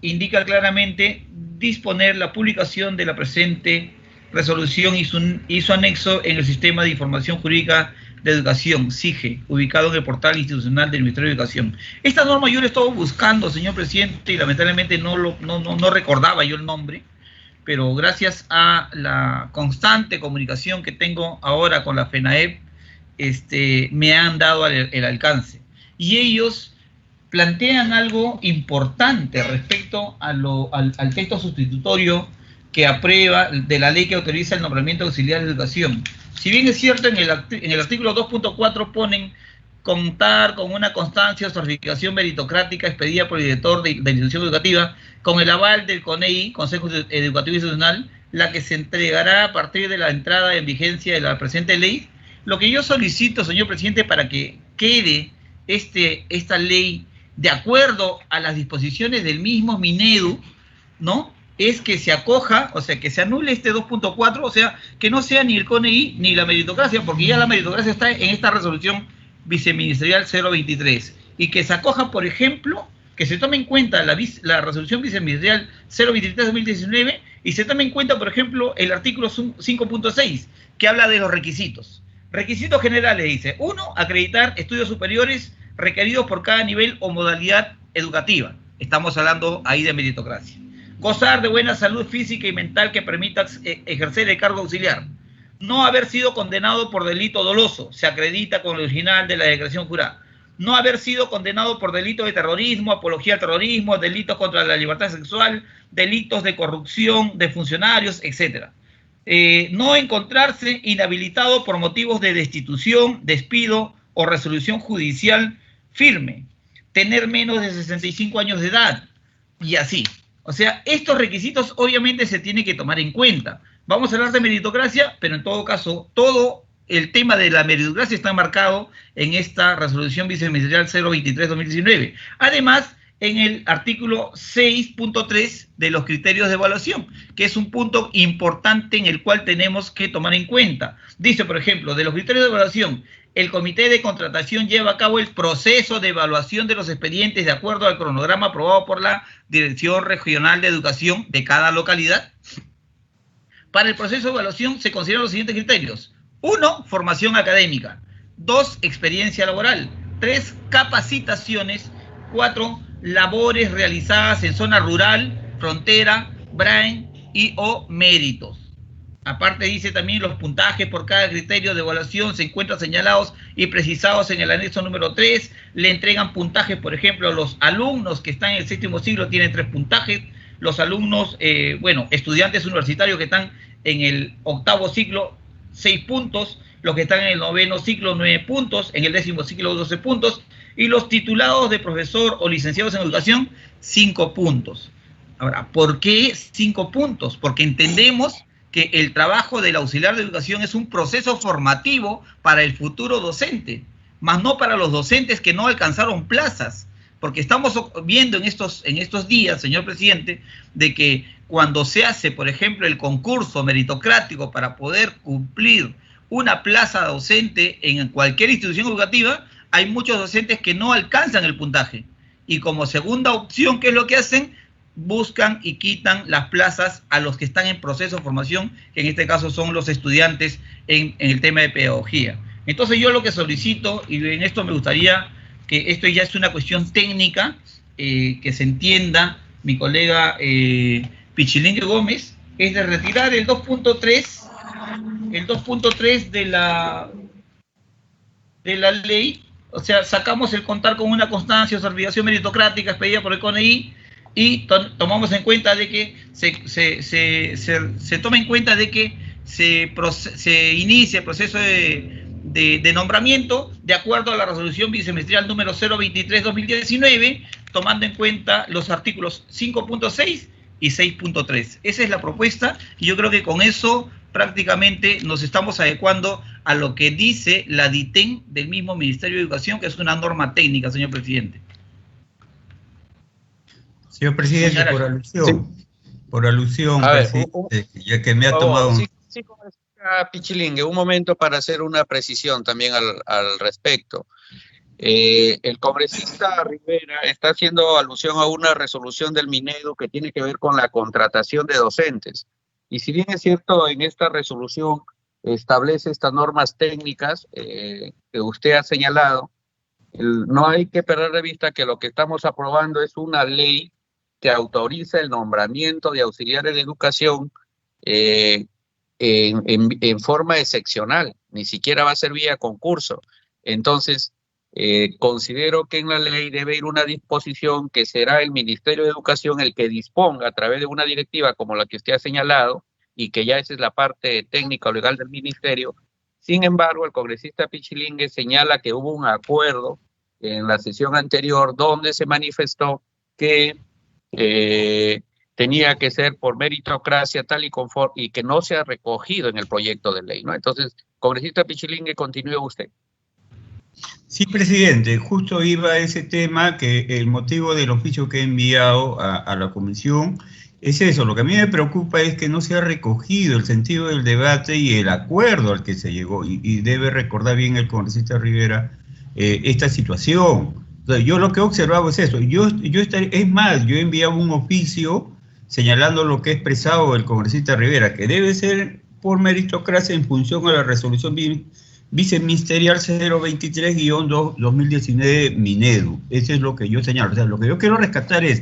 indica claramente disponer la publicación de la presente resolución y su anexo en el Sistema de Información Jurídica de Educación, SIGE, ubicado en el portal institucional del Ministerio de Educación. Esta norma yo la he estado buscando, señor presidente, y lamentablemente no recordaba yo el nombre, pero gracias a la constante comunicación que tengo ahora con la FENAEP, me han dado el alcance. Y ellos plantean algo importante respecto al texto sustitutorio que aprueba de la ley que autoriza el nombramiento de auxiliar de educación. Si bien es cierto, en el artículo 2.4 ponen contar con una constancia o certificación meritocrática expedida por el director de la institución educativa con el aval del CONEI, Consejo Educativo Institucional, la que se entregará a partir de la entrada en vigencia de la presente ley. Lo que yo solicito, señor presidente, para que quede esta ley de acuerdo a las disposiciones del mismo Minedu, ¿no?, es que se acoja, o sea, que se anule este 2.4, o sea, que no sea ni el CONEI ni la meritocracia, porque ya la meritocracia está en esta resolución viceministerial 023, y que se acoja, por ejemplo, que se tome en cuenta la resolución viceministerial 023-2019, y se tome en cuenta, por ejemplo, el artículo 5.6, que habla de los requisitos. Requisitos generales, dice: 1, acreditar estudios superiores requeridos por cada nivel o modalidad educativa. Estamos hablando ahí de meritocracia. Gozar de buena salud física y mental que permita ejercer el cargo auxiliar. No haber sido condenado por delito doloso, se acredita con el original de la declaración jurada. No haber sido condenado por delito de terrorismo, apología al terrorismo, delitos contra la libertad sexual, delitos de corrupción de funcionarios, etc. No encontrarse inhabilitado por motivos de destitución, despido o resolución judicial firme. Tener menos de 65 años de edad, y así. O sea, estos requisitos obviamente se tienen que tomar en cuenta. Vamos a hablar de meritocracia, pero en todo caso, todo el tema de la meritocracia está marcado en esta resolución viceministerial 023-2019. Además, en el artículo 6.3 de los criterios de evaluación, que es un punto importante en el cual tenemos que tomar en cuenta. Dice, por ejemplo, de los criterios de evaluación, el comité de contratación lleva a cabo el proceso de evaluación de los expedientes de acuerdo al cronograma aprobado por la Dirección Regional de Educación de cada localidad. Para el proceso de evaluación se consideran los siguientes criterios: 1, formación académica; 2, experiencia laboral; 3, capacitaciones; 4, labores realizadas en zona rural, frontera, brain y o méritos. Aparte dice también los puntajes por cada criterio de evaluación se encuentran señalados y precisados en el anexo número 3. Le entregan puntajes, por ejemplo, los alumnos que están en el 7º siglo tienen 3 puntajes. Los alumnos, estudiantes universitarios que están en el 8º ciclo, 6 puntos. Los que están en el 9º ciclo, 9 puntos. En el 10º ciclo, 12 puntos. Y los titulados de profesor o licenciados en educación, 5 puntos. Ahora, ¿por qué 5 puntos? Porque entendemos que el trabajo del auxiliar de educación es un proceso formativo para el futuro docente, más no para los docentes que no alcanzaron plazas, porque estamos viendo en estos días, señor presidente, de que cuando se hace, por ejemplo, el concurso meritocrático para poder cumplir una plaza docente en cualquier institución educativa, hay muchos docentes que no alcanzan el puntaje, y como segunda opción, ¿qué es lo que hacen? Buscan y quitan las plazas a los que están en proceso de formación, que en este caso son los estudiantes en el tema de pedagogía. Entonces yo lo que solicito, y en esto me gustaría que esto ya es una cuestión técnica, que se entienda mi colega Pichilingue Gómez, es de retirar el 2.3 de la ley, o sea, sacamos el contar con una constancia o certificación meritocrática expedida por el CONEI, y tomamos en cuenta de que se toma en cuenta de que se inicia el proceso de nombramiento de acuerdo a la resolución viceministerial número 023-2019, tomando en cuenta los artículos 5.6 y 6.3. Esa es la propuesta, y yo creo que con eso prácticamente nos estamos adecuando a lo que dice la DITEN del mismo Ministerio de Educación, que es una norma técnica, señor presidente. Señor presidente, por alusión, presidente, ya que me ha tomado... Sí, Pichilingue, un momento para hacer una precisión también al respecto. El congresista Rivera está haciendo alusión a una resolución del Minedu que tiene que ver con la contratación de docentes. Y si bien es cierto, en esta resolución establece estas normas técnicas que usted ha señalado, no hay que perder de vista que lo que estamos aprobando es una ley que autoriza el nombramiento de auxiliares de educación en forma excepcional, ni siquiera va a ser vía concurso. Entonces, considero que en la ley debe ir una disposición que será el Ministerio de Educación el que disponga a través de una directiva como la que usted ha señalado, y que ya esa es la parte técnica o legal del Ministerio. Sin embargo, el congresista Pichilingue señala que hubo un acuerdo en la sesión anterior donde se manifestó que tenía que ser por meritocracia tal y conforme, y que no se ha recogido en el proyecto de ley, ¿no? Entonces, congresista Pichilingue, continúe usted. Sí, presidente, justo iba a ese tema, que el motivo del oficio que he enviado a la comisión es eso. Lo que a mí me preocupa es que no se ha recogido el sentido del debate y el acuerdo al que se llegó, y debe recordar bien el congresista Rivera esta situación. Entonces, yo lo que he observado es eso. Es más, yo he enviado un oficio señalando lo que ha expresado el congresista Rivera, que debe ser por meritocracia en función a la resolución viceministerial 023-2019 Minedu. Eso es lo que yo señalo. O sea, lo que yo quiero rescatar es,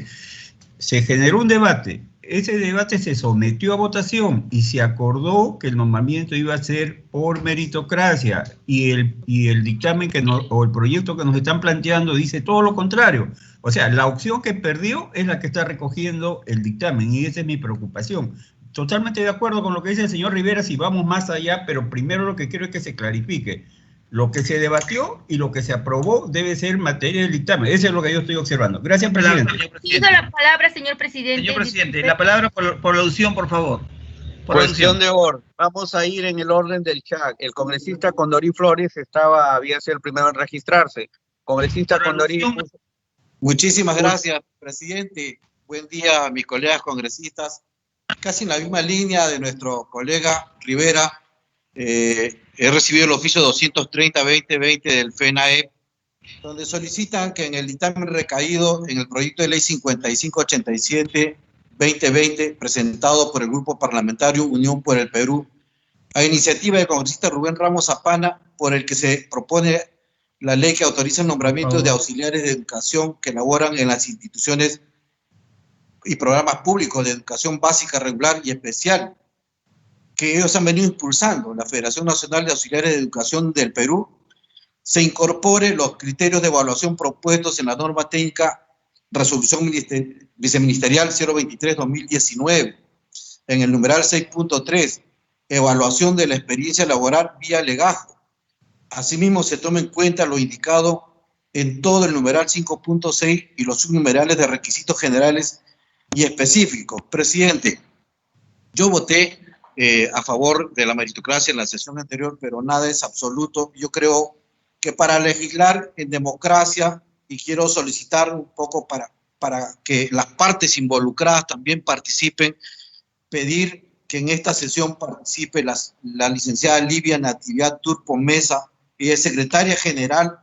se generó un debate, ese debate se sometió a votación y se acordó que el nombramiento iba a ser por meritocracia, y el dictamen o el proyecto que nos están planteando dice todo lo contrario. O sea, la opción que perdió es la que está recogiendo el dictamen, y esa es mi preocupación. Totalmente de acuerdo con lo que dice el señor Rivera si vamos más allá, pero primero lo que quiero es que se clarifique. Lo que se debatió y lo que se aprobó debe ser materia del dictamen. Eso es lo que yo estoy observando. Gracias, presidente. Pido la palabra, señor presidente. Señor presidente, la palabra por la alusión, por favor. Cuestión de orden. Vamos a ir en el orden del chat. El congresista Condorí Flores había sido el primero en registrarse. Congresista Condorí. Muchísimas gracias, presidente. Buen día a mis colegas congresistas. Casi en la misma línea de nuestro colega Rivera, he recibido el oficio 230-2020 del FENAEP, donde solicitan que en el dictamen recaído en el proyecto de ley 5587-2020, presentado por el Grupo Parlamentario Unión por el Perú, a iniciativa del congresista Rubén Ramos Zapana, por el que se propone la ley que autoriza el nombramiento de auxiliares de educación que laboran en las instituciones y programas públicos de educación básica, regular y especial, que ellos han venido impulsando, la Federación Nacional de Auxiliares de Educación del Perú, se incorpore los criterios de evaluación propuestos en la norma técnica Resolución Viceministerial 023-2019, en el numeral 6.3, evaluación de la experiencia laboral vía legajo. Asimismo, se toma en cuenta lo indicado en todo el numeral 5.6 y los subnumerales de requisitos generales y específicos. Presidente, yo voté a favor de la meritocracia en la sesión anterior, pero nada es absoluto. Yo creo que para legislar en democracia, y quiero solicitar un poco para que las partes involucradas también participen, pedir que en esta sesión participe la licenciada Livia Natividad Turpo Mesa, y es secretaria general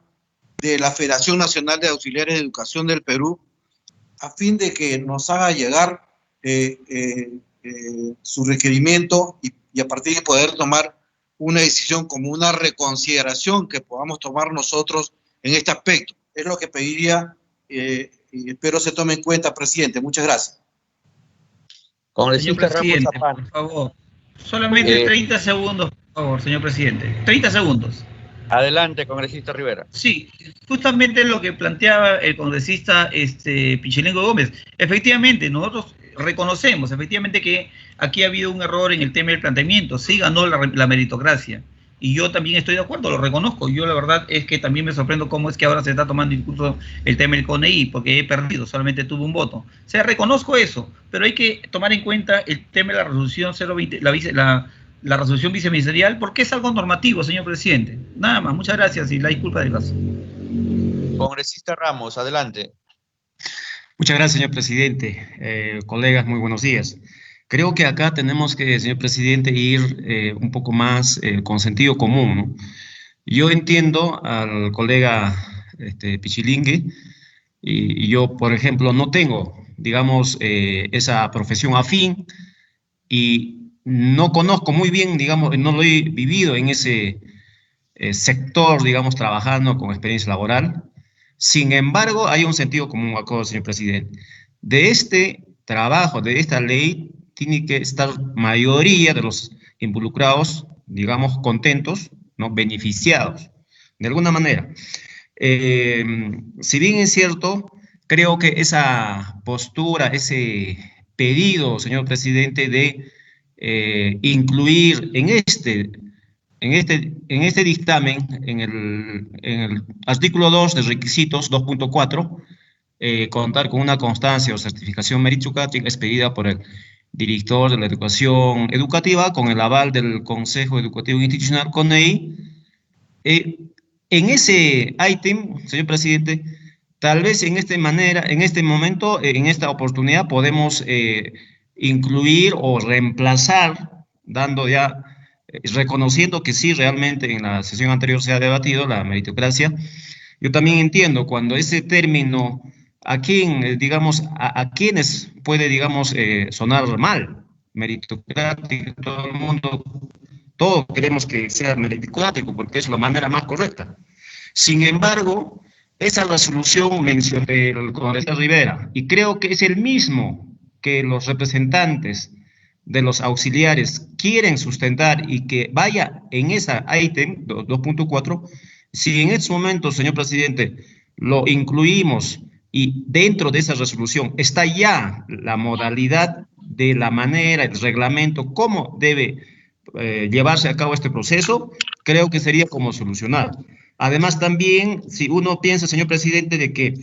de la Federación Nacional de Auxiliares de Educación del Perú, a fin de que nos haga llegar su requerimiento y a partir de poder tomar una decisión como una reconsideración que podamos tomar nosotros en este aspecto. Es lo que pediría y espero se tome en cuenta, presidente. Muchas gracias. Señor presidente, por favor. Solamente 30 segundos, por favor, señor presidente. 30 segundos. Adelante, congresista Rivera. Sí, justamente lo que planteaba el congresista Pichilingo Gómez. Efectivamente, nosotros reconocemos efectivamente que aquí ha habido un error en el tema del planteamiento. Sí ganó la meritocracia. Y yo también estoy de acuerdo, lo reconozco. Yo la verdad es que también me sorprendo cómo es que ahora se está tomando incluso el tema del CONEI, porque he perdido, solamente tuve un voto. O sea, reconozco eso, pero hay que tomar en cuenta el tema de la resolución 020, la resolución viceministerial, porque es algo normativo, señor presidente. Nada más, muchas gracias y la disculpa de caso. Congresista Ramos, adelante. Muchas gracias, señor presidente. Colegas, muy buenos días. Creo que acá tenemos que, señor presidente, ir un poco más con sentido común, ¿no? Yo entiendo al colega Pichilingue, y yo, por ejemplo, no tengo, digamos, esa profesión afín y no conozco muy bien, digamos, no lo he vivido en ese sector, digamos, trabajando con experiencia laboral. Sin embargo, hay un sentido común acá, señor presidente. De este trabajo, de esta ley, tiene que estar mayoría de los involucrados, digamos, contentos, ¿no? Beneficiados, de alguna manera. Si bien es cierto, creo que esa postura, ese pedido, señor presidente, de incluir en este dictamen, en el artículo 2 de requisitos 2.4, contar con una constancia o certificación meritocrática expedida por el director de la educación educativa con el aval del Consejo Educativo Institucional, CONEI. En ese ítem, señor presidente, tal vez en este momento, en esta oportunidad, podemos incluir o reemplazar, reconociendo que sí, realmente en la sesión anterior se ha debatido la meritocracia. Yo también entiendo cuando ese término a quienes puede, digamos, sonar mal, meritocrático, todo el mundo, todos queremos que sea meritocrático porque es la manera más correcta. Sin embargo, esa resolución mencionó el congresista Rivera, y creo que es el mismo que los representantes de los auxiliares quieren sustentar y que vaya en esa ítem 2.4, si en estos momentos, señor presidente, lo incluimos y dentro de esa resolución está ya la modalidad de la manera, el reglamento, cómo debe llevarse a cabo este proceso, creo que sería como solucionar. Además también, si uno piensa, señor presidente, de que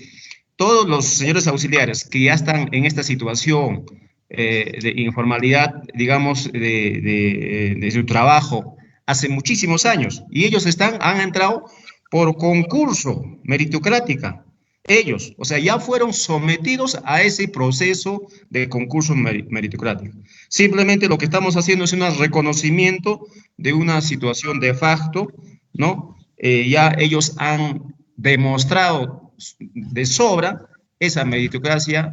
todos los señores auxiliares que ya están en esta situación de informalidad, digamos, de su trabajo hace muchísimos años, y ellos han entrado por concurso meritocrática, ellos, o sea, ya fueron sometidos a ese proceso de concurso meritocrático. Simplemente lo que estamos haciendo es un reconocimiento de una situación de facto, ¿no? Ya ellos han demostrado de sobra esa meritocracia,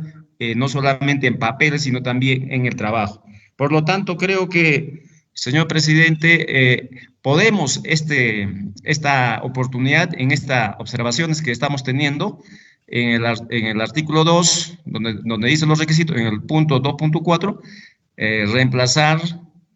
no solamente en papel, sino también en el trabajo. Por lo tanto, creo que Señor presidente, podemos esta oportunidad, en estas observaciones que estamos teniendo, en el artículo 2, donde dice los requisitos, en el punto 2.4, reemplazar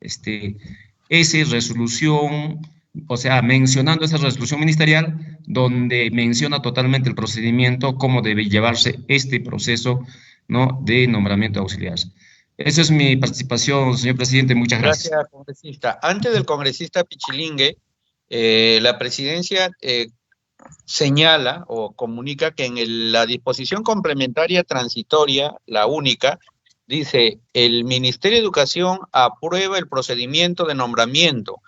esa resolución, o sea, mencionando esa resolución ministerial, donde menciona totalmente el procedimiento, cómo debe llevarse este proceso, ¿no?, de nombramiento de auxiliares. Esa es mi participación, señor presidente. Muchas gracias. Gracias, congresista. Antes del congresista Pichilingue, la presidencia señala o comunica que en la disposición complementaria transitoria, la única, dice, el Ministerio de Educación aprueba el procedimiento de nombramiento.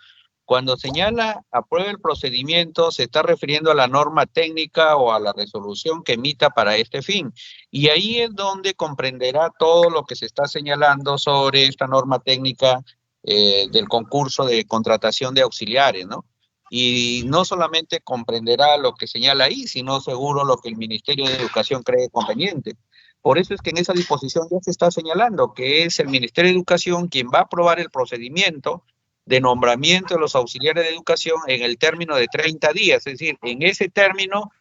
Cuando señala aprueba el procedimiento, se está refiriendo a la norma técnica o a la resolución que emita para este fin. Y ahí es donde comprenderá todo lo que se está señalando sobre esta norma técnica del concurso de contratación de auxiliares, ¿no? Y no solamente comprenderá lo que señala ahí, sino seguro lo que el Ministerio de Educación cree conveniente. Por eso es que en esa disposición ya se está señalando que es el Ministerio de Educación quien va a aprobar el procedimiento de nombramiento de los auxiliares de educación en el término de 30 días, es decir, en ese término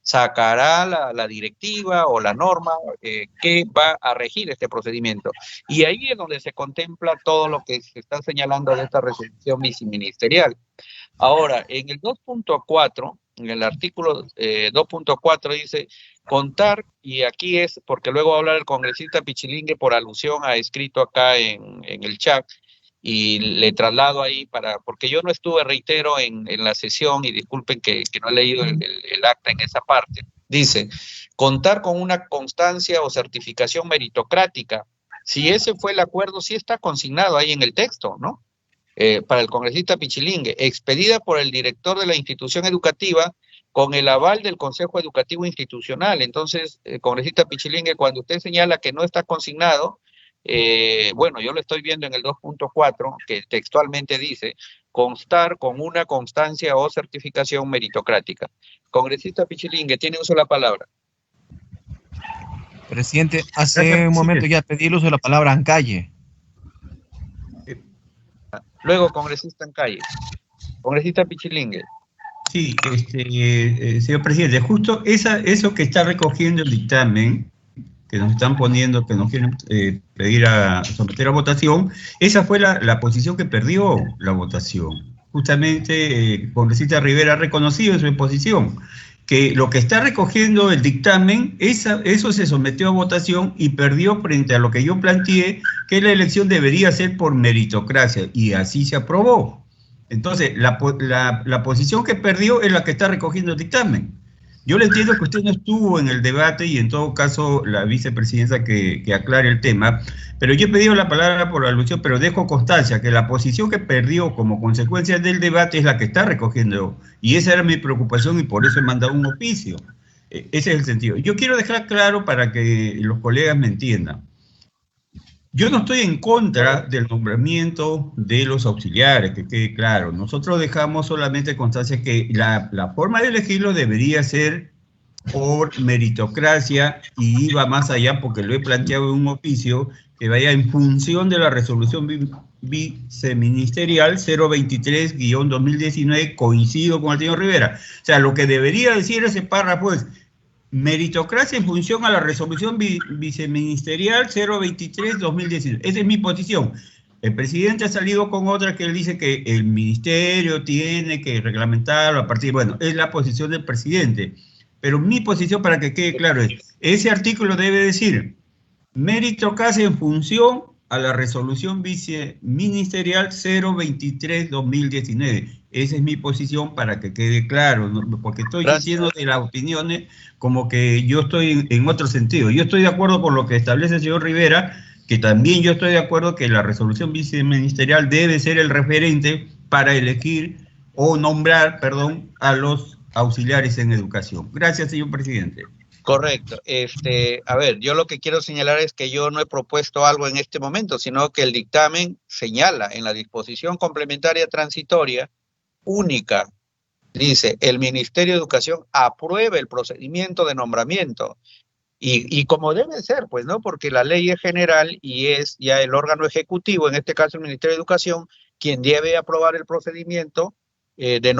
sacará la directiva o la norma que va a regir este procedimiento. Y ahí es donde se contempla todo lo que se está señalando de esta resolución viceministerial. Ahora, en el 2.4, en el artículo 2.4 dice, contar, y aquí es, porque luego va a hablar el congresista Pichilingue por alusión a escrito acá en el chat, y le traslado ahí porque yo no estuve, reitero, en la sesión, y disculpen que no he leído el acta en esa parte. Dice, contar con una constancia o certificación meritocrática. Si ese fue el acuerdo, sí está consignado ahí en el texto, ¿no? Para el congresista Pichilingue, expedida por el director de la institución educativa con el aval del Consejo Educativo Institucional. Entonces, congresista Pichilingue, cuando usted señala que no está consignado, bueno, yo lo estoy viendo en el 2.4, que textualmente dice, constar con una constancia o certificación meritocrática. Congresista Pichilingue, tiene uso de la palabra. Presidente, hace un momento ya pedí el uso de la palabra en calle. Luego, congresista en calle. Congresista Pichilingue. Sí, señor presidente, justo eso que está recogiendo el dictamen, que nos están poniendo, que nos quieren pedir a someter a votación, esa fue la posición que perdió la votación. Justamente el congresista Rivera ha reconocido en su exposición que lo que está recogiendo el dictamen, eso se sometió a votación y perdió frente a lo que yo planteé, que la elección debería ser por meritocracia, y así se aprobó. Entonces, la posición que perdió es la que está recogiendo el dictamen. Yo le entiendo que usted no estuvo en el debate y en todo caso la vicepresidenta que aclare el tema, pero yo he pedido la palabra por alusión, pero dejo constancia que la posición que perdió como consecuencia del debate es la que está recogiendo, y esa era mi preocupación y por eso he mandado un oficio. Ese es el sentido. Yo quiero dejar claro para que los colegas me entiendan. Yo no estoy en contra del nombramiento de los auxiliares, que quede claro. Nosotros dejamos solamente constancia que la forma de elegirlo debería ser por meritocracia, y iba más allá porque lo he planteado en un oficio que vaya en función de la resolución viceministerial 023-2019, coincido con el señor Rivera. O sea, lo que debería decir ese párrafo es meritocracia en función a la resolución viceministerial 023-2019. Esa es mi posición. El presidente ha salido con otra que él dice que el ministerio tiene que reglamentarlo a partir, bueno, es la posición del presidente. Pero mi posición, para que quede claro, es, ese artículo debe decir meritocracia en función a la resolución viceministerial 023-2019. Esa es mi posición, para que quede claro, ¿no? Porque estoy diciendo de las opiniones como que yo estoy en otro sentido. Yo estoy de acuerdo con lo que establece el señor Rivera, que también yo estoy de acuerdo que la resolución viceministerial debe ser el referente para elegir o nombrar, perdón, a los auxiliares en educación. Gracias, señor presidente. Correcto. A ver, yo lo que quiero señalar es que yo no he propuesto algo en este momento, sino que el dictamen señala en la disposición complementaria transitoria única, dice, el Ministerio de Educación aprueba el procedimiento de nombramiento. Y como debe ser, pues, ¿no? Porque la ley es general y es ya el órgano ejecutivo, en este caso el Ministerio de Educación, quien debe aprobar el procedimiento de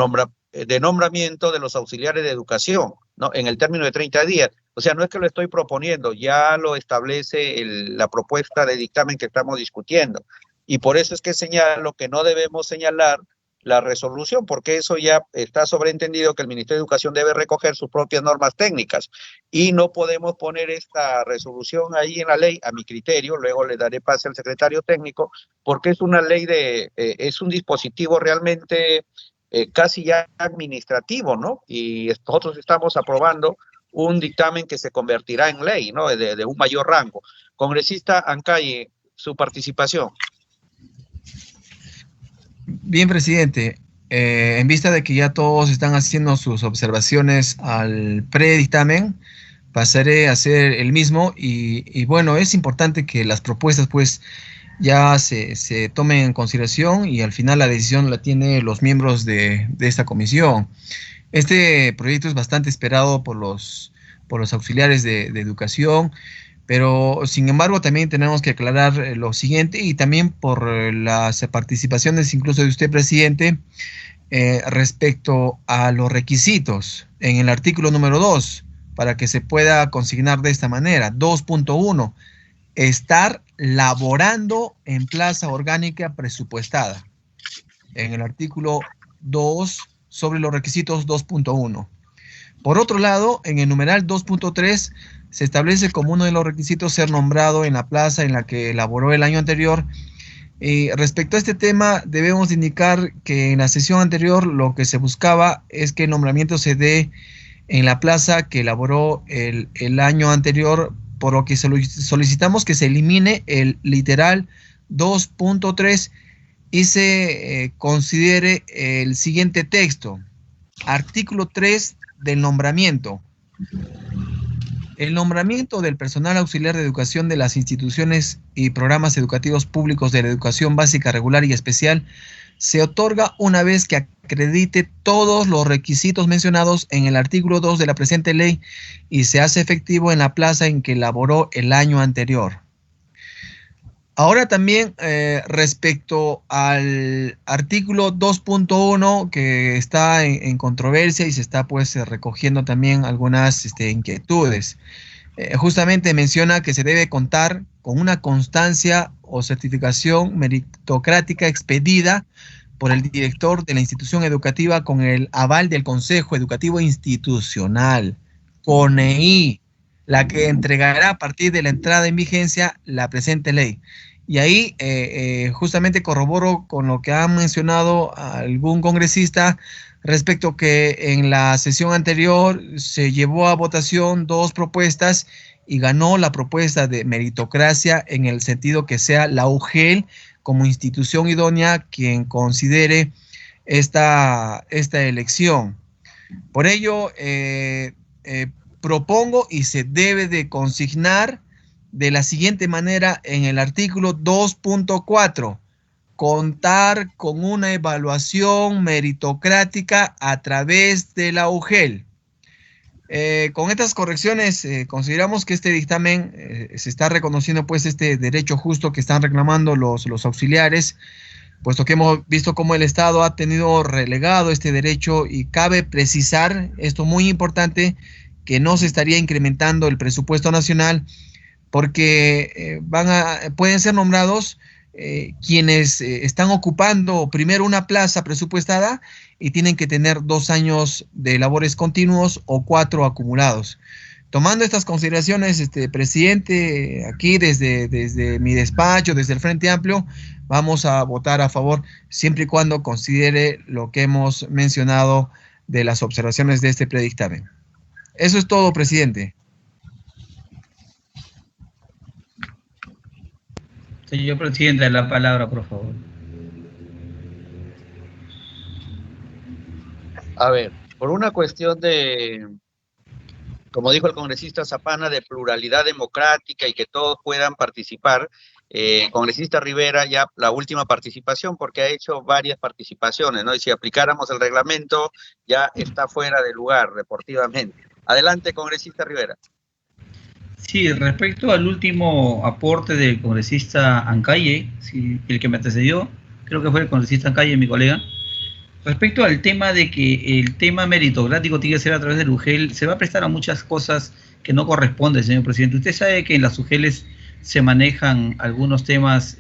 nombramiento de los auxiliares de educación, ¿no? En el término de 30 días. O sea, no es que lo estoy proponiendo, ya lo establece la propuesta de dictamen que estamos discutiendo. Y por eso es que señalo que no debemos señalar la resolución, porque eso ya está sobreentendido que el Ministerio de Educación debe recoger sus propias normas técnicas y no podemos poner esta resolución ahí en la ley, a mi criterio, luego le daré pase al secretario técnico, porque es una ley es un dispositivo realmente casi ya administrativo, ¿no? Y nosotros estamos aprobando un dictamen que se convertirá en ley, ¿no? De un mayor rango. Congresista Ancalle, su participación. Bien, presidente. En vista de que ya todos están haciendo sus observaciones al predictamen, pasaré a hacer el mismo y bueno, es importante que las propuestas pues ya se tomen en consideración y al final la decisión la tienen los miembros de esta comisión. Este proyecto es bastante esperado por los auxiliares de educación, pero sin embargo también tenemos que aclarar lo siguiente y también por las participaciones incluso de usted, presidente, respecto a los requisitos en el artículo número 2, para que se pueda consignar de esta manera. 2.1, estar laborando en plaza orgánica presupuestada. En el artículo 2, sobre los requisitos 2.1. Por otro lado, en el numeral 2.3 se establece como uno de los requisitos ser nombrado en la plaza en la que laboró el año anterior. Respecto a este tema, debemos indicar que en la sesión anterior lo que se buscaba es que el nombramiento se dé en la plaza que elaboró el año anterior, por lo que solicitamos que se elimine el literal 2.3 y se considere el siguiente texto. Artículo 3 del nombramiento. El nombramiento del personal auxiliar de educación de las instituciones y programas educativos públicos de la educación básica, regular y especial se otorga una vez que acredite todos los requisitos mencionados en el artículo 2 de la presente ley y se hace efectivo en la plaza en que laboró el año anterior. Ahora también respecto al artículo 2.1 que está en controversia y se está pues recogiendo también algunas inquietudes. Justamente menciona que se debe contar con una constancia o certificación meritocrática expedida por el director de la institución educativa con el aval del Consejo Educativo Institucional, CONEI, la que entregará a partir de la entrada en vigencia la presente ley. Y ahí justamente corroboro con lo que ha mencionado algún congresista respecto que en la sesión anterior se llevó a votación 2 propuestas y ganó la propuesta de meritocracia en el sentido que sea la UGEL como institución idónea quien considere esta elección. Por ello, propongo y se debe de consignar de la siguiente manera en el artículo 2.4, contar con una evaluación meritocrática a través de la UGEL. Con estas correcciones consideramos que este dictamen se está reconociendo pues este derecho justo que están reclamando los auxiliares, puesto que hemos visto cómo el Estado ha tenido relegado este derecho y cabe precisar, esto muy importante, que no se estaría incrementando el presupuesto nacional porque pueden ser nombrados quienes están ocupando primero una plaza presupuestada y tienen que tener 2 años de labores continuos o 4 acumulados. Tomando estas consideraciones, presidente, aquí desde mi despacho, desde el Frente Amplio, vamos a votar a favor siempre y cuando considere lo que hemos mencionado de las observaciones de este predictamen. Eso es todo, presidente. Señor presidente, la palabra, por favor. A ver, por una cuestión de, como dijo el congresista Zapana, de pluralidad democrática y que todos puedan participar, congresista Rivera ya la última participación porque ha hecho varias participaciones, ¿no? Y si aplicáramos el reglamento ya está fuera de lugar deportivamente. Adelante, congresista Rivera. Sí, respecto al último aporte del congresista Ancalle, sí, el que me antecedió, creo que fue el congresista Calle, mi colega. Respecto al tema de que el tema meritocrático tiene que ser a través del UGEL, se va a prestar a muchas cosas que no corresponden, señor presidente. Usted sabe que en las UGELes se manejan algunos temas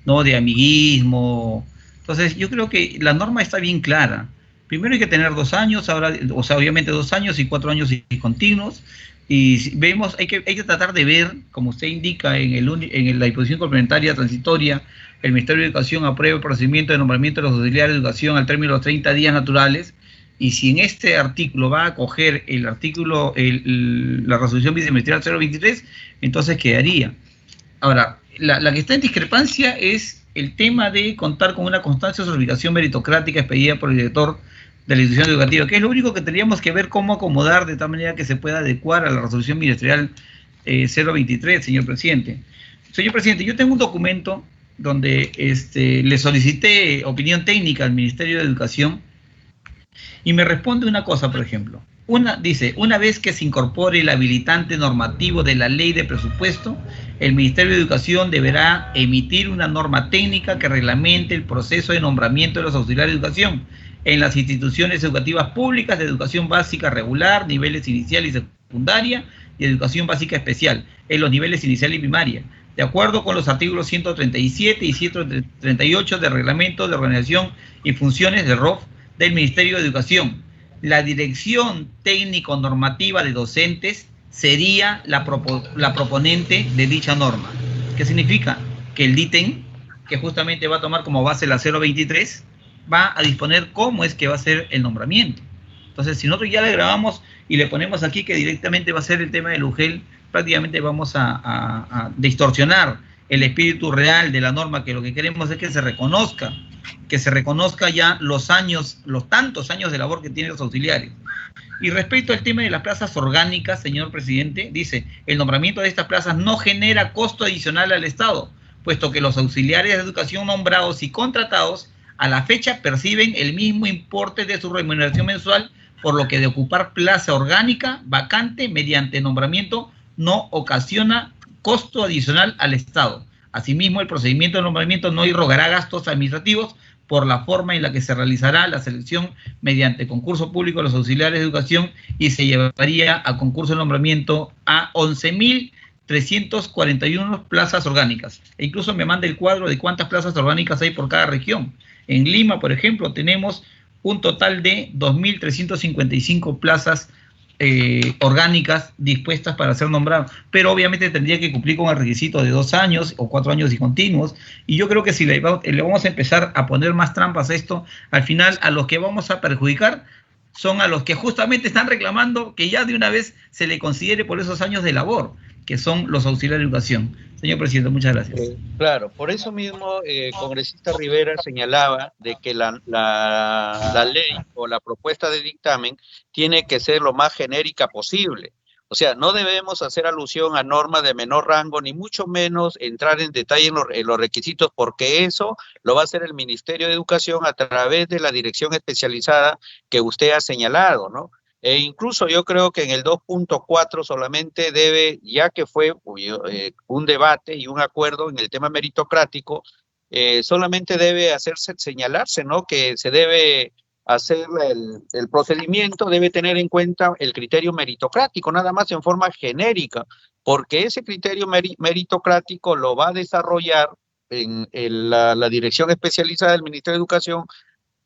no de amiguismo. Entonces, yo creo que la norma está bien clara. Primero hay que tener 2 años, ahora, o sea, obviamente 2 años y 4 años y continuos. Y si vemos, hay que tratar de ver, como usted indica en la disposición complementaria transitoria, el Ministerio de Educación aprueba el procedimiento de nombramiento de los auxiliares de educación al término de los 30 días naturales, y si en este artículo va a acoger el artículo, la resolución viceministerial 023, entonces quedaría. Ahora, la que está en discrepancia es el tema de contar con una constancia de certificación meritocrática expedida por el director de la institución educativa, que es lo único que tendríamos que ver cómo acomodar de tal manera que se pueda adecuar a la resolución ministerial 023, señor presidente. Señor presidente, yo tengo un documento donde le solicité opinión técnica al Ministerio de Educación y me responde una cosa, por ejemplo. Dice, una vez que se incorpore el habilitante normativo de la ley de presupuesto, el Ministerio de Educación deberá emitir una norma técnica que reglamente el proceso de nombramiento de los auxiliares de educación en las instituciones educativas públicas de educación básica regular, niveles inicial y secundaria, y educación básica especial, en los niveles inicial y primaria, de acuerdo con los artículos 137 y 138 del Reglamento de Organización y Funciones del ROF del Ministerio de Educación. La dirección técnico-normativa de docentes sería la proponente de dicha norma. ¿Qué significa? Que el DITEN, que justamente va a tomar como base la 023, va a disponer cómo es que va a ser el nombramiento. Entonces, si nosotros ya le grabamos y le ponemos aquí que directamente va a ser el tema del UGEL, prácticamente vamos a distorsionar el espíritu real de la norma, que lo que queremos es que se reconozca ya los tantos años de labor que tienen los auxiliares. Y respecto al tema de las plazas orgánicas, señor presidente, dice, el nombramiento de estas plazas no genera costo adicional al Estado, puesto que los auxiliares de educación nombrados y contratados a la fecha perciben el mismo importe de su remuneración mensual, por lo que de ocupar plaza orgánica vacante mediante nombramiento no ocasiona costo adicional al Estado. Asimismo, el procedimiento de nombramiento no irrogará gastos administrativos por la forma en la que se realizará la selección mediante concurso público de los auxiliares de educación, y se llevaría a concurso de nombramiento a 11.341 plazas orgánicas. E incluso me manda el cuadro de cuántas plazas orgánicas hay por cada región. En Lima, por ejemplo, tenemos un total de 2.355 plazas orgánicas dispuestas para ser nombradas, pero obviamente tendría que cumplir con el requisito de 2 años o 4 años y continuos, y yo creo que si le vamos a empezar a poner más trampas a esto, al final a los que vamos a perjudicar son a los que justamente están reclamando que ya de una vez se le considere por esos años de labor, que son los auxiliares de educación. Señor presidente, muchas gracias. Claro, por eso mismo congresista Rivera señalaba de que la ley o la propuesta de dictamen tiene que ser lo más genérica posible. O sea, no debemos hacer alusión a normas de menor rango, ni mucho menos entrar en detalle en los requisitos, porque eso lo va a hacer el Ministerio de Educación a través de la dirección especializada que usted ha señalado, ¿no? E incluso yo creo que en el 2.4 solamente debe, ya que fue un debate y un acuerdo en el tema meritocrático, solamente debe señalarse, ¿no? Que se debe hacer el procedimiento, debe tener en cuenta el criterio meritocrático, nada más en forma genérica, porque ese criterio meritocrático lo va a desarrollar en la dirección especializada del Ministerio de Educación,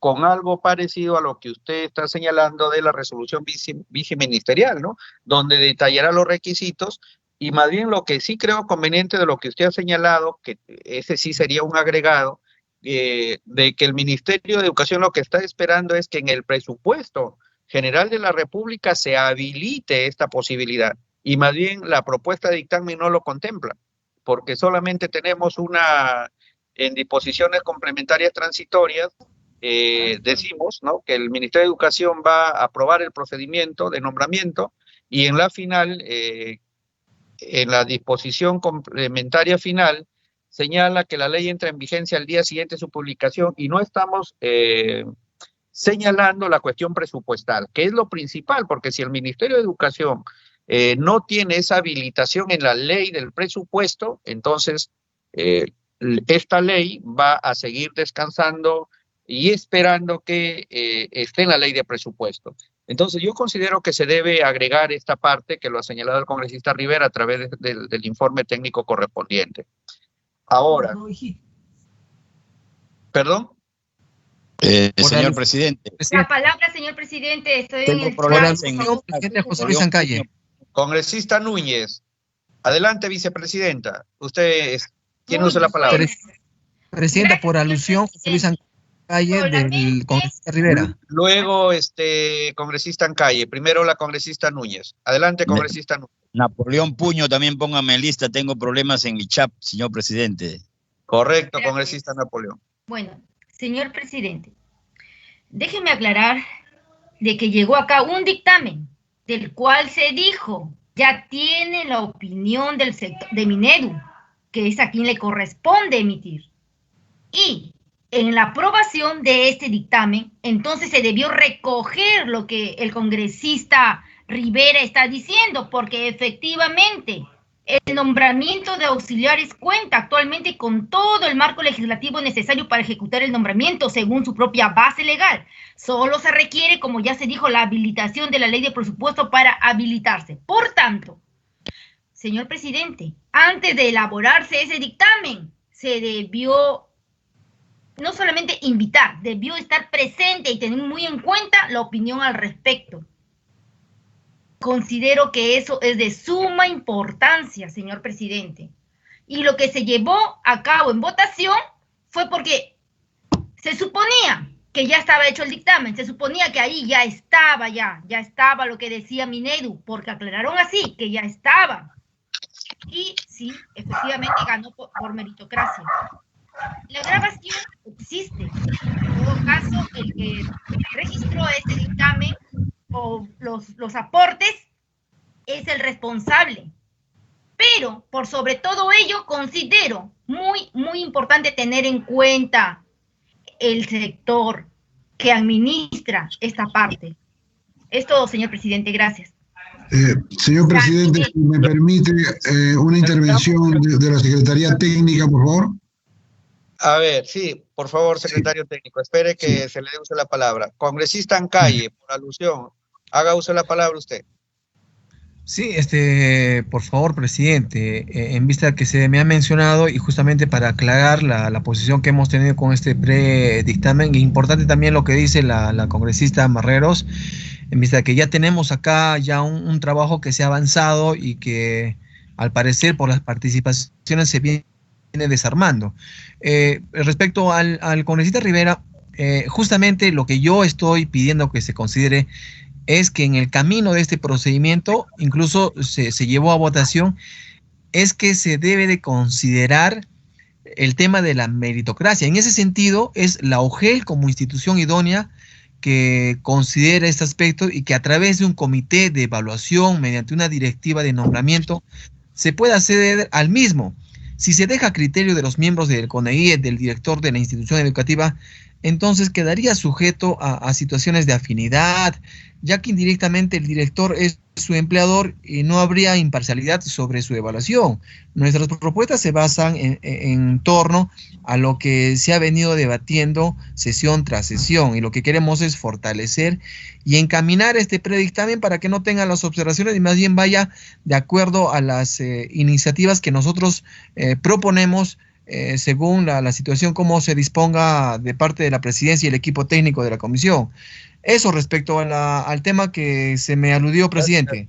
con algo parecido a lo que usted está señalando de la resolución viceministerial, ¿no? Donde detallará los requisitos, y más bien lo que sí creo conveniente de lo que usted ha señalado, que ese sí sería un agregado, de que el Ministerio de Educación lo que está esperando es que en el presupuesto general de la República se habilite esta posibilidad, y más bien la propuesta de dictamen no lo contempla, porque solamente tenemos en disposiciones complementarias transitorias, decimos, ¿no?, que el Ministerio de Educación va a aprobar el procedimiento de nombramiento, y en la final, en la disposición complementaria final, señala que la ley entra en vigencia al día siguiente de su publicación, y no estamos señalando la cuestión presupuestal, que es lo principal, porque si el Ministerio de Educación no tiene esa habilitación en la ley del presupuesto, entonces esta ley va a seguir descansando y esperando que esté en la ley de presupuesto. Entonces yo considero que se debe agregar esta parte que lo ha señalado el congresista Rivera a través del informe técnico correspondiente. Ahora, ¿perdón? Señor presidente. La palabra, señor presidente, estoy Tengo en el problemas chat. Congresista Núñez, adelante, vicepresidenta. Usted tiene uso de la palabra. Presidenta, por alusión, José Luis Ancalle del congresista Rivera. Luego, congresista Ancalle. Primero la congresista Núñez. Adelante, congresista Núñez. Napoleón Puño, también póngame en lista. Tengo problemas en mi chat, señor presidente. Correcto, congresista Napoleón. Bueno, señor presidente, déjeme aclarar de que llegó acá un dictamen del cual se dijo, ya tiene la opinión del sector de Minedu, que es a quien le corresponde emitir. Y en la aprobación de este dictamen, entonces se debió recoger lo que el congresista Rivera está diciendo, porque efectivamente el nombramiento de auxiliares cuenta actualmente con todo el marco legislativo necesario para ejecutar el nombramiento según su propia base legal. Solo se requiere, como ya se dijo, la habilitación de la ley de presupuesto para habilitarse. Por tanto, señor presidente, antes de elaborarse ese dictamen, se debió no solamente invitar, debió estar presente y tener muy en cuenta la opinión al respecto. Considero que eso es de suma importancia, señor presidente. Y lo que se llevó a cabo en votación fue porque se suponía que ya estaba hecho el dictamen, se suponía que ahí ya estaba lo que decía Minedu, porque aclararon así, que ya estaba. Y sí, efectivamente ganó por meritocracia. La grabación existe. En todo caso, el que registró este dictamen o los aportes es el responsable. Pero, por sobre todo ello, considero muy importante tener en cuenta el sector que administra esta parte. Es todo, señor presidente. Gracias. Señor presidente, si me permite una intervención de la Secretaría Técnica, por favor. A ver, sí, por favor, secretario técnico, espere que se le dé uso la palabra. Congresista Ancalle, por alusión, haga uso de la palabra usted. Sí, por favor, presidente, en vista de que se me ha mencionado y justamente para aclarar la posición que hemos tenido con este predictamen, y importante también lo que dice la congresista Marreros, en vista de que ya tenemos acá ya un trabajo que se ha avanzado y que al parecer por las participaciones se viene desarmando. Respecto al congresista Rivera, justamente lo que yo estoy pidiendo que se considere es que en el camino de este procedimiento, incluso se llevó a votación, es que se debe de considerar el tema de la meritocracia. En ese sentido, es la OGEL como institución idónea que considera este aspecto y que a través de un comité de evaluación, mediante una directiva de nombramiento, se pueda acceder al mismo. Si se deja a criterio de los miembros del CONEIE, del director de la institución educativa, entonces quedaría sujeto a situaciones de afinidad, ya que indirectamente el director es su empleador y no habría imparcialidad sobre su evaluación. Nuestras propuestas se basan en torno a lo que se ha venido debatiendo sesión tras sesión, y lo que queremos es fortalecer y encaminar este predictamen para que no tenga las observaciones y más bien vaya de acuerdo a las iniciativas que nosotros proponemos según la situación, cómo se disponga de parte de la presidencia y el equipo técnico de la comisión. Eso respecto al tema que se me aludió, presidente.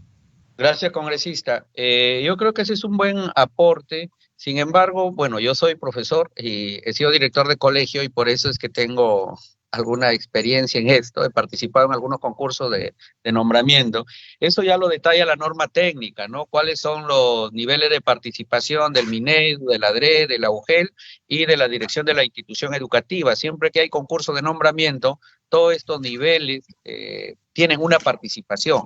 Gracias, congresista. Yo creo que ese es un buen aporte. Sin embargo, bueno, yo soy profesor y he sido director de colegio y por eso es que tengo alguna experiencia en esto. He participado en algunos concursos de nombramiento. Eso ya lo detalla la norma técnica, ¿no? Cuáles son los niveles de participación del Minedu, de la ADRE, de la UGEL y de la dirección de la institución educativa. Siempre que hay concurso de nombramiento, todos estos niveles tienen una participación,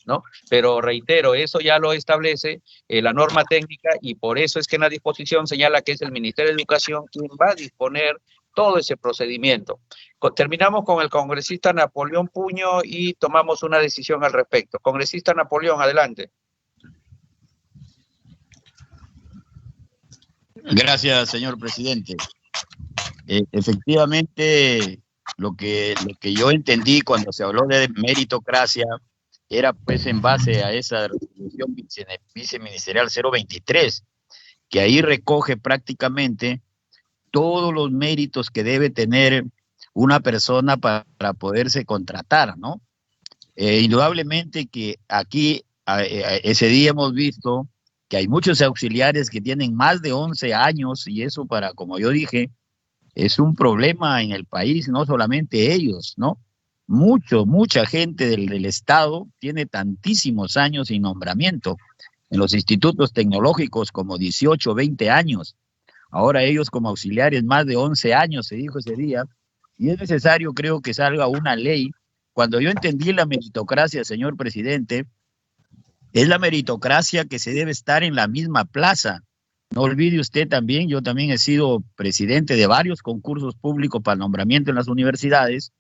¿no? Pero reitero, eso ya lo establece la norma técnica y por eso es que en la disposición señala que es el Ministerio de Educación quien va a disponer todo ese procedimiento. Terminamos con el congresista Napoleón Puño y tomamos una decisión al respecto. Congresista Napoleón, adelante. Gracias, señor presidente. Efectivamente, lo que yo entendí cuando se habló de meritocracia era pues en base a esa resolución viceministerial 023, que ahí recoge prácticamente todos los méritos que debe tener una persona para poderse contratar, ¿no? Indudablemente que aquí ese día hemos visto que hay muchos auxiliares que tienen más de 11 años y eso como yo dije, es un problema en el país, no solamente ellos, ¿no? Mucha gente del Estado tiene tantísimos años sin nombramiento. En los institutos tecnológicos como 18, 20 años. Ahora ellos como auxiliares más de 11 años, se dijo ese día. Y es necesario, creo, que salga una ley. Cuando yo entendí la meritocracia, señor presidente, es la meritocracia que se debe estar en la misma plaza. No olvide usted también, yo también he sido presidente de varios concursos públicos para nombramiento en las universidades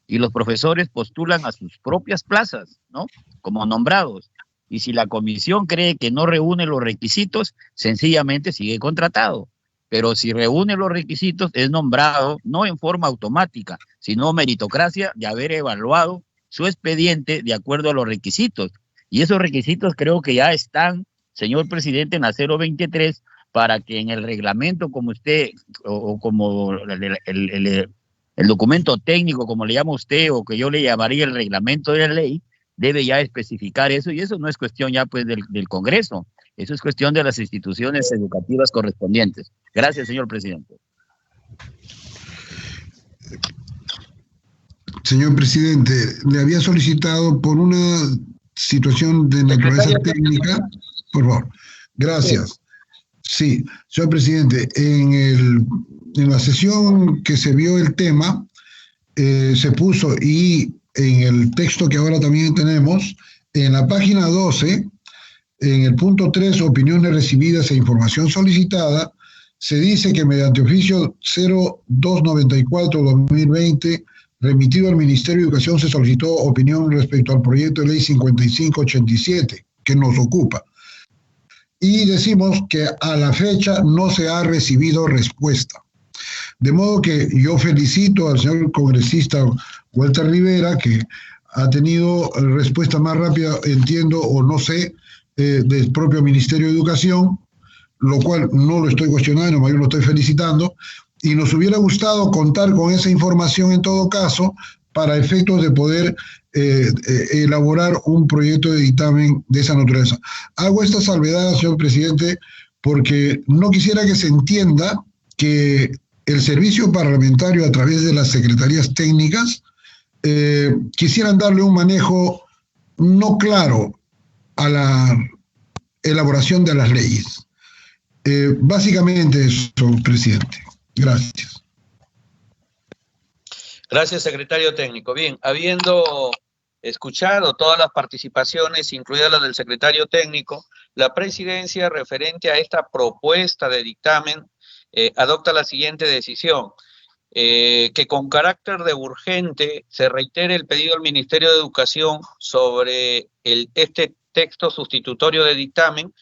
y los profesores postulan a sus propias plazas, ¿no? Como nombrados. Y si la comisión cree que no reúne los requisitos, sencillamente sigue contratado. Pero si reúne los requisitos, es nombrado no en forma automática, sino meritocracia de haber evaluado su expediente de acuerdo a los requisitos. Y esos requisitos creo que ya están, señor presidente, en la 023, para que en el reglamento, como usted, o como el documento técnico, como le llama usted, o que yo le llamaría el reglamento de la ley, debe ya especificar eso, y eso no es cuestión ya pues del Congreso, eso es cuestión de las instituciones educativas correspondientes. Gracias, señor presidente. Señor presidente, le había solicitado por una situación de naturaleza técnica, por favor. Gracias. Sí, señor presidente, en la sesión que se vio el tema, se puso, y en el texto que ahora también tenemos, en la página 12, en el punto 3, opiniones recibidas e información solicitada, se dice que mediante oficio 0294-2020, remitido al Ministerio de Educación, se solicitó opinión respecto al proyecto de ley 5587, que nos ocupa. Y decimos que a la fecha no se ha recibido respuesta. De modo que yo felicito al señor congresista Walter Rivera, que ha tenido respuesta más rápida, entiendo, o no sé, del propio Ministerio de Educación, lo cual no lo estoy cuestionando, más bien lo estoy felicitando, y nos hubiera gustado contar con esa información en todo caso, para efectos de poder elaborar un proyecto de dictamen de esa naturaleza. Hago esta salvedad, señor presidente, porque no quisiera que se entienda que el servicio parlamentario, a través de las secretarías técnicas, quisieran darle un manejo no claro a la elaboración de las leyes. Básicamente eso, presidente. Gracias. Gracias, secretario técnico. Bien, habiendo escuchado todas las participaciones, incluida la del secretario técnico, la presidencia, referente a esta propuesta de dictamen, adopta la siguiente decisión: que con carácter de urgente se reitere el pedido al Ministerio de Educación sobre este texto sustitutorio de dictamen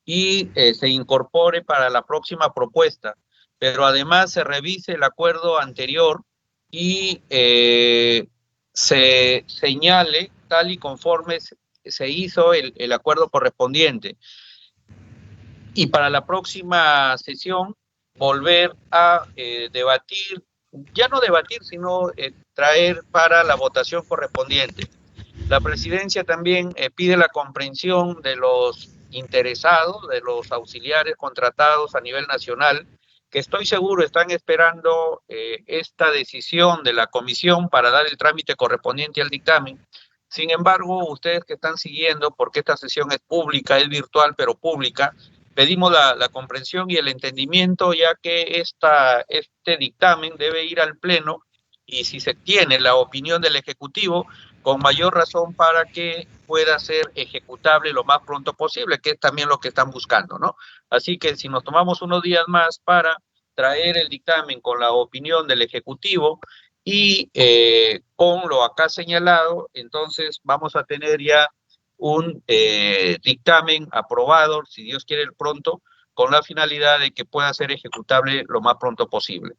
y se incorpore para la próxima propuesta, pero además se revise el acuerdo anterior y se señale tal y conforme se hizo el acuerdo correspondiente. Y para la próxima sesión volver a debatir, ya no debatir, sino traer para la votación correspondiente. La presidencia también pide la comprensión de los interesados, de los auxiliares contratados a nivel nacional, que estoy seguro están esperando esta decisión de la comisión para dar el trámite correspondiente al dictamen. Sin embargo, ustedes que están siguiendo, porque esta sesión es pública, es virtual, pero pública, pedimos la comprensión y el entendimiento, ya que este dictamen debe ir al Pleno, y si se tiene la opinión del Ejecutivo, con mayor razón para que pueda ser ejecutable lo más pronto posible, que es también lo que están buscando, ¿no? Así que si nos tomamos unos días más para traer el dictamen con la opinión del Ejecutivo y con lo acá señalado, entonces vamos a tener ya un dictamen aprobado, si Dios quiere pronto, con la finalidad de que pueda ser ejecutable lo más pronto posible.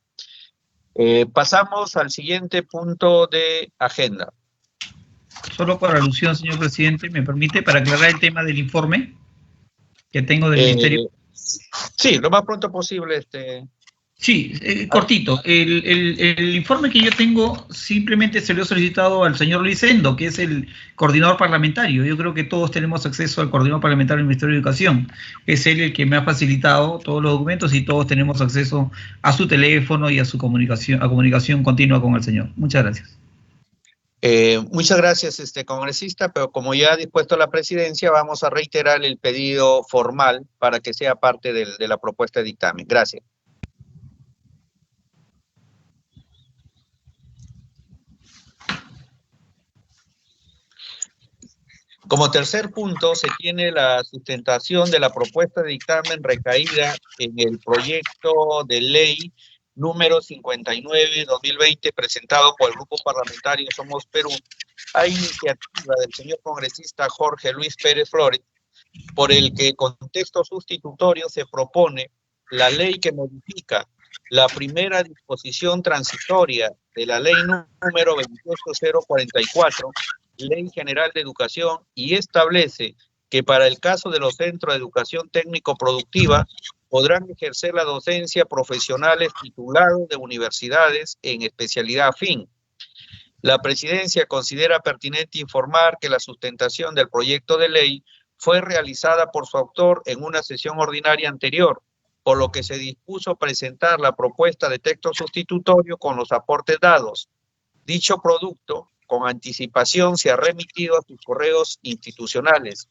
Pasamos al siguiente punto de agenda. Solo por alusión, señor presidente, ¿me permite para aclarar el tema del informe que tengo del Ministerio? Sí, lo más pronto posible. Sí, cortito. El informe que yo tengo simplemente se lo he solicitado al señor Luisendo, que es el coordinador parlamentario. Yo creo que todos tenemos acceso al coordinador parlamentario del Ministerio de Educación. Es él el que me ha facilitado todos los documentos y todos tenemos acceso a su teléfono y a su comunicación continua con el señor. Muchas gracias. Muchas gracias, congresista, pero como ya ha dispuesto la presidencia, vamos a reiterar el pedido formal para que sea parte de la propuesta de dictamen. Gracias. Como tercer punto, se tiene la sustentación de la propuesta de dictamen recaída en el proyecto de ley número 59-2020, presentado por el Grupo Parlamentario Somos Perú, a iniciativa del señor congresista Jorge Luis Pérez Flores, por el que con texto sustitutorio se propone la ley que modifica la primera disposición transitoria de la ley número 28044, Ley General de Educación, y establece que para el caso de los centros de educación técnico-productiva podrán ejercer la docencia profesionales titulados de universidades en especialidad afín. La presidencia considera pertinente informar que la sustentación del proyecto de ley fue realizada por su autor en una sesión ordinaria anterior, por lo que se dispuso presentar la propuesta de texto sustitutorio con los aportes dados. Dicho producto, con anticipación, se ha remitido a sus correos institucionales.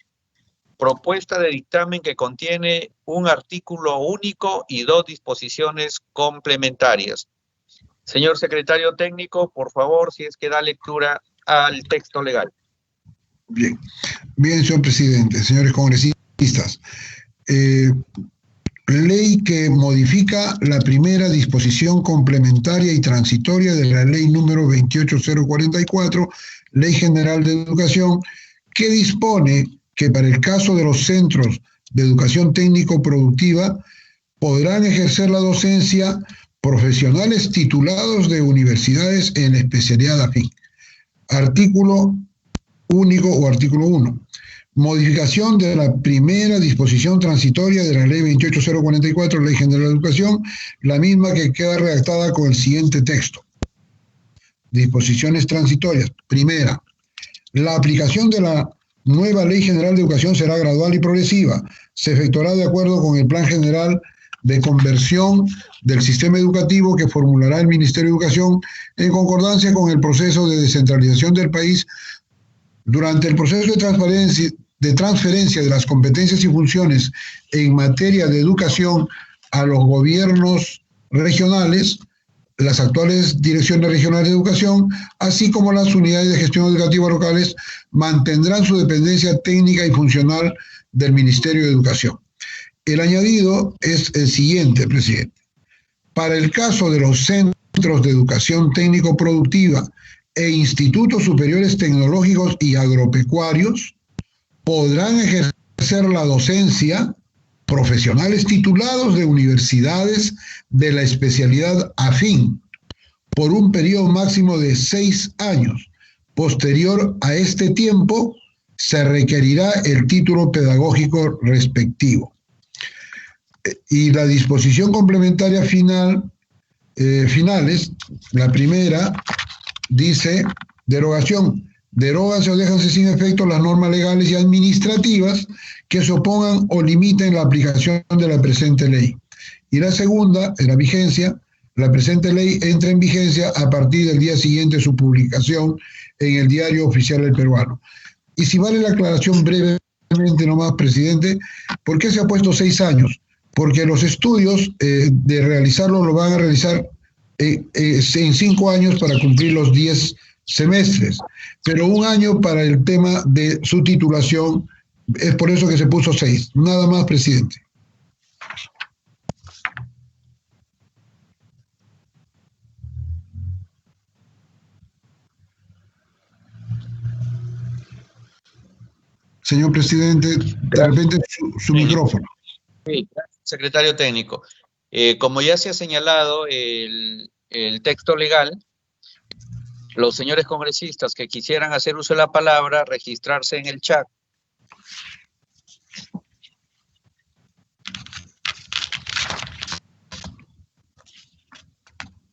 Propuesta de dictamen que contiene un artículo único y 2 disposiciones complementarias. Señor secretario técnico, por favor, si es que da lectura al texto legal. Bien, señor presidente, señores congresistas. Ley que modifica la primera disposición complementaria y transitoria de la ley número 28044, Ley General de Educación, que dispone que para el caso de los centros de educación técnico-productiva podrán ejercer la docencia profesionales titulados de universidades en especialidad afín. Artículo único o artículo 1. Modificación de la primera disposición transitoria de la ley 28044, Ley General de Educación, la misma que queda redactada con el siguiente texto. Disposiciones transitorias. Primera, la aplicación de la nueva Ley General de Educación será gradual y progresiva. Se efectuará de acuerdo con el Plan General de Conversión del Sistema Educativo que formulará el Ministerio de Educación en concordancia con el proceso de descentralización del país. Durante el proceso de transferencia de las competencias y funciones en materia de educación a los gobiernos regionales, las actuales direcciones regionales de educación, así como las unidades de gestión educativa locales, mantendrán su dependencia técnica y funcional del Ministerio de Educación. El añadido es el siguiente, presidente. Para el caso de los centros de educación técnico-productiva e institutos superiores tecnológicos y agropecuarios, podrán ejercer la docencia profesionales titulados de universidades de la especialidad afín por un periodo máximo de 6 años. Posterior a este tiempo, se requerirá el título pedagógico respectivo. Y la disposición complementaria finales, la primera, dice derogación. Deróganse o déjanse sin efecto las normas legales y administrativas que se opongan o limiten la aplicación de la presente ley. Y la segunda, en la vigencia, la presente ley entra en vigencia a partir del día siguiente de su publicación en el Diario Oficial del Peruano. Y si vale la aclaración brevemente nomás, presidente, ¿por qué se ha puesto 6 años? Porque los estudios de realizarlo lo van a realizar en 5 años para cumplir los 10 semestres, pero 1 año para el tema de su titulación, es por eso que se puso 6. Nada más, presidente. Señor presidente, de repente su micrófono. Sí, secretario técnico. Como ya se ha señalado el texto legal, los señores congresistas que quisieran hacer uso de la palabra, registrarse en el chat.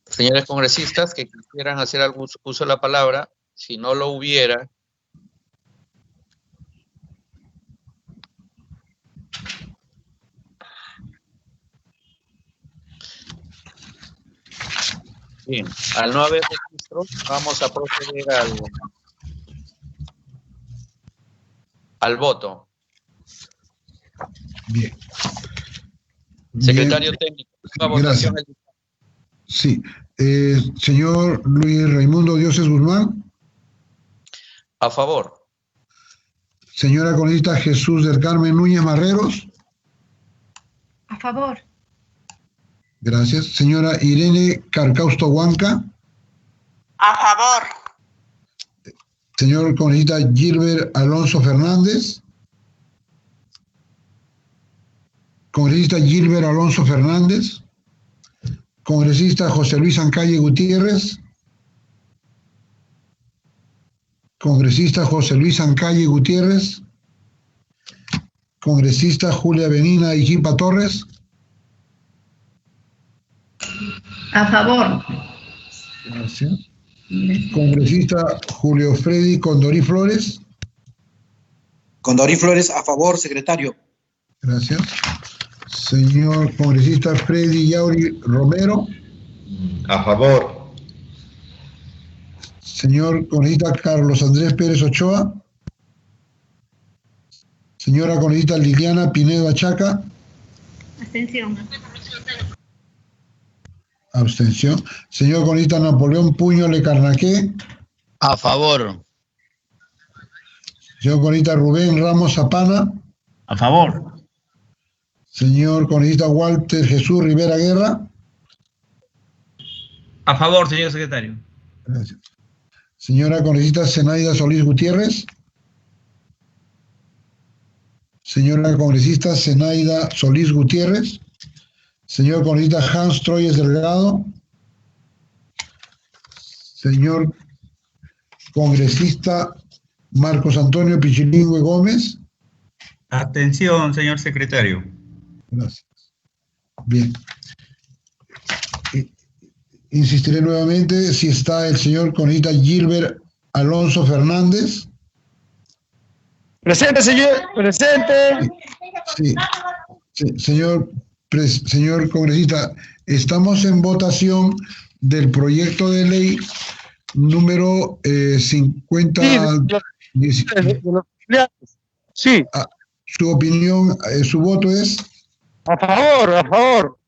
Señores congresistas que quisieran hacer algún uso de la palabra, si no lo hubiera, bien, al no haber registro, vamos a proceder al voto. Bien. Secretario técnico, la votación. Sí. Señor Luis Raimundo Dioses Guzmán. A favor. Señora congresista Jesús del Carmen Núñez Marreros. A favor. Gracias. Señora Irene Carcausto Huanca. A favor. Señor congresista Gilbert Alonso Fernández. Congresista Gilbert Alonso Fernández. Congresista José Luis Ancalle Gutiérrez. Congresista José Luis Ancalle Gutiérrez. Congresista Julia Benina Ijipa Torres. A favor. Gracias. Congresista Julio Freddy Condorí Flores. Condorí Flores, a favor, secretario. Gracias. Señor congresista Freddy Yauri Romero. A favor. Señor congresista Carlos Andrés Pérez Ochoa. Señora congresista Liliana Pinedo Achaca. Abstención. Abstención. Señor congresista Napoleón Puño Lecarnaqué. A favor. Señor congresista Rubén Ramos Zapana. A favor. Señor congresista Walter Jesús Rivera Guerra. A favor, señor secretario. Gracias. Señora congresista Zenaida Solís Gutiérrez. Señora congresista Zenaida Solís Gutiérrez. Señor congresista Hans Troyes Delgado. Señor congresista Marcos Antonio Pichilingüe Gómez. Atención, señor secretario. Gracias. Bien. Insistiré nuevamente si está el señor congresista Gilbert Alonso Fernández. Presente, señor. Presente. Sí. Sí. Señor congresista, estamos en votación del proyecto de ley número 50. Sí. Su opinión, su voto es. A favor, a favor.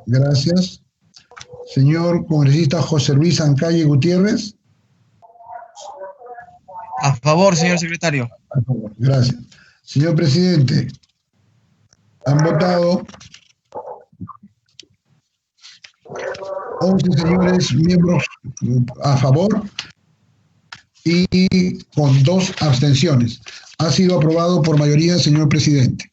Gracias. Señor congresista José Luis Ancalle Gutiérrez. A favor, señor secretario. A favor. Gracias. Señor presidente, han votado 11 señores miembros a favor y con 2 abstenciones. Ha sido aprobado por mayoría, señor presidente.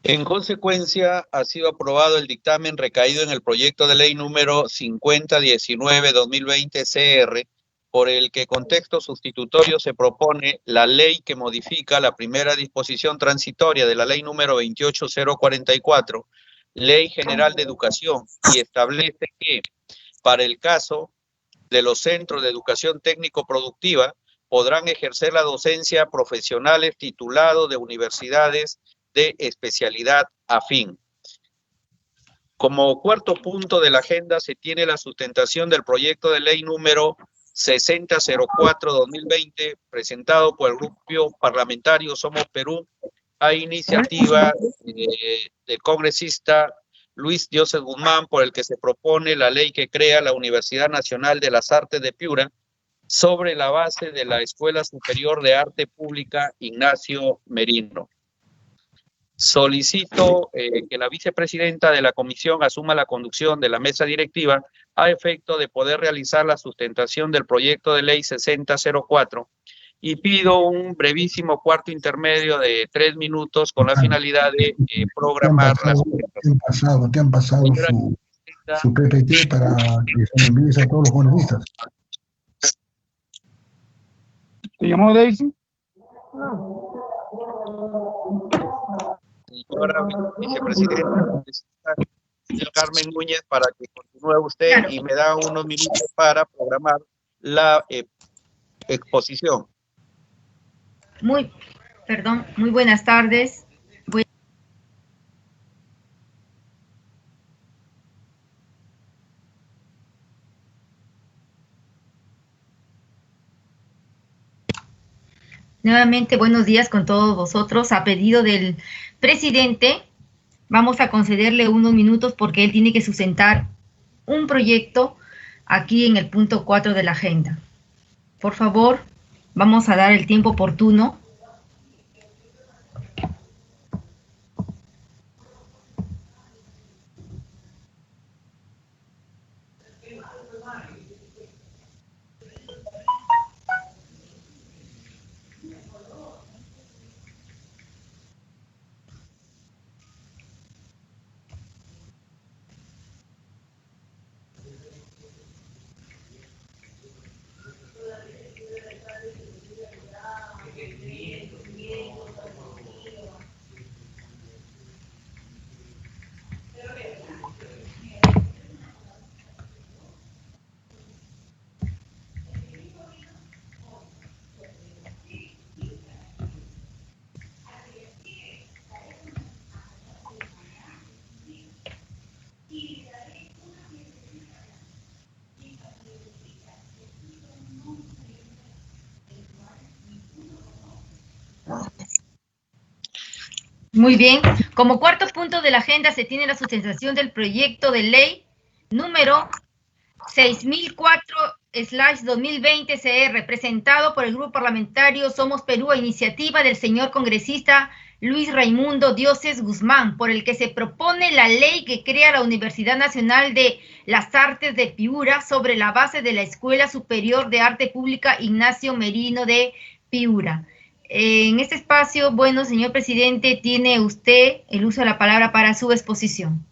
En consecuencia, ha sido aprobado el dictamen recaído en el proyecto de ley número 5019-2020 CR, por el que con texto sustitutorio se propone la ley que modifica la primera disposición transitoria de la ley número 28044, Ley General de Educación, y establece que, para el caso de los centros de educación técnico-productiva, podrán ejercer la docencia profesionales titulados de universidades de especialidad afín. Como cuarto punto de la agenda se tiene la sustentación del proyecto de ley número 6004-2020, presentado por el grupo parlamentario Somos Perú, a iniciativa del congresista Luis Dioses Guzmán, por el que se propone la ley que crea la Universidad Nacional de las Artes de Piura, sobre la base de la Escuela Superior de Arte Pública Ignacio Merino. Solicito que la vicepresidenta de la comisión asuma la conducción de la mesa directiva a efecto de poder realizar la sustentación del proyecto de ley 6004 y pido un brevísimo cuarto intermedio de 3 minutos con la finalidad de programar las... Te han pasado su PPT para que se lo envíes a todos los congresistas. ¿Te llamó Daisy? Señora vicepresidenta, señor Carmen Núñez, para que continúe usted y me da unos minutos para programar la exposición. Muy buenas tardes. Nuevamente, buenos días con todos vosotros. A pedido del presidente, vamos a concederle unos minutos porque él tiene que sustentar un proyecto aquí en el punto 4 de la agenda. Por favor, vamos a dar el tiempo oportuno. Muy bien. Como cuarto punto de la agenda se tiene la sustentación del proyecto de ley número 6004/2020 CR, presentado por el Grupo Parlamentario Somos Perú a iniciativa del señor congresista Luis Raimundo Dioses Guzmán, por el que se propone la ley que crea la Universidad Nacional de las Artes de Piura sobre la base de la Escuela Superior de Arte Pública Ignacio Merino de Piura. En este espacio, bueno, señor presidente, tiene usted el uso de la palabra para su exposición.